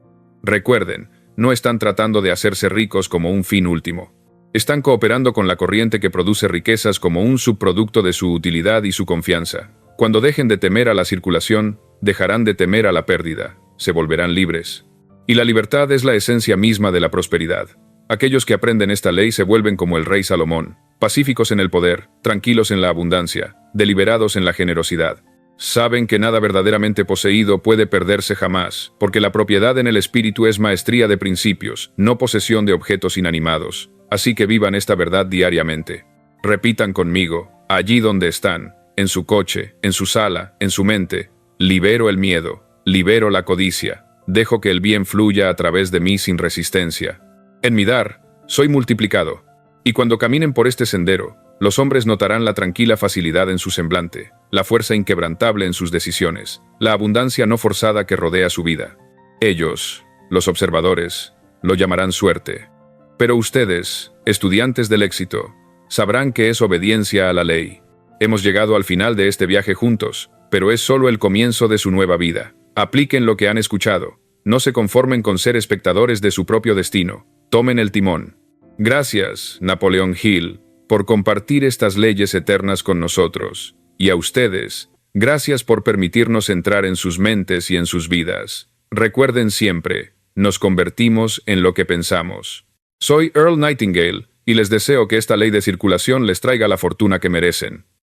Recuerden, no están tratando de hacerse ricos como un fin último. Están cooperando con la corriente que produce riquezas como un subproducto de su utilidad y su confianza. Cuando dejen de temer a la circulación, dejarán de temer a la pérdida. Se volverán libres. Y la libertad es la esencia misma de la prosperidad. Aquellos que aprenden esta ley se vuelven como el rey Salomón, pacíficos en el poder, tranquilos en la abundancia, deliberados en la generosidad. Saben que nada verdaderamente poseído puede perderse jamás, porque la propiedad en el espíritu es maestría de principios, no posesión de objetos inanimados. Así que vivan esta verdad diariamente. Repitan conmigo, allí donde están, en su coche, en su sala, en su mente. Libero el miedo, libero la codicia, dejo que el bien fluya a través de mí sin resistencia. En mi dar, soy multiplicado. Y cuando caminen por este sendero, los hombres notarán la tranquila facilidad en su semblante, la fuerza inquebrantable en sus decisiones, la abundancia no forzada que rodea su vida. Ellos, los observadores, lo llamarán suerte. Pero ustedes, estudiantes del éxito, sabrán que es obediencia a la ley. Hemos llegado al final de este viaje juntos, pero es solo el comienzo de su nueva vida. Apliquen lo que han escuchado. No se conformen con ser espectadores de su propio destino. Tomen el timón. Gracias, Napoleon Hill, por compartir estas leyes eternas con nosotros. Y a ustedes, gracias por permitirnos entrar en sus mentes y en sus vidas. Recuerden siempre, nos convertimos en lo que pensamos. Soy Earl Nightingale, y les deseo que esta ley de circulación les traiga la fortuna que merecen.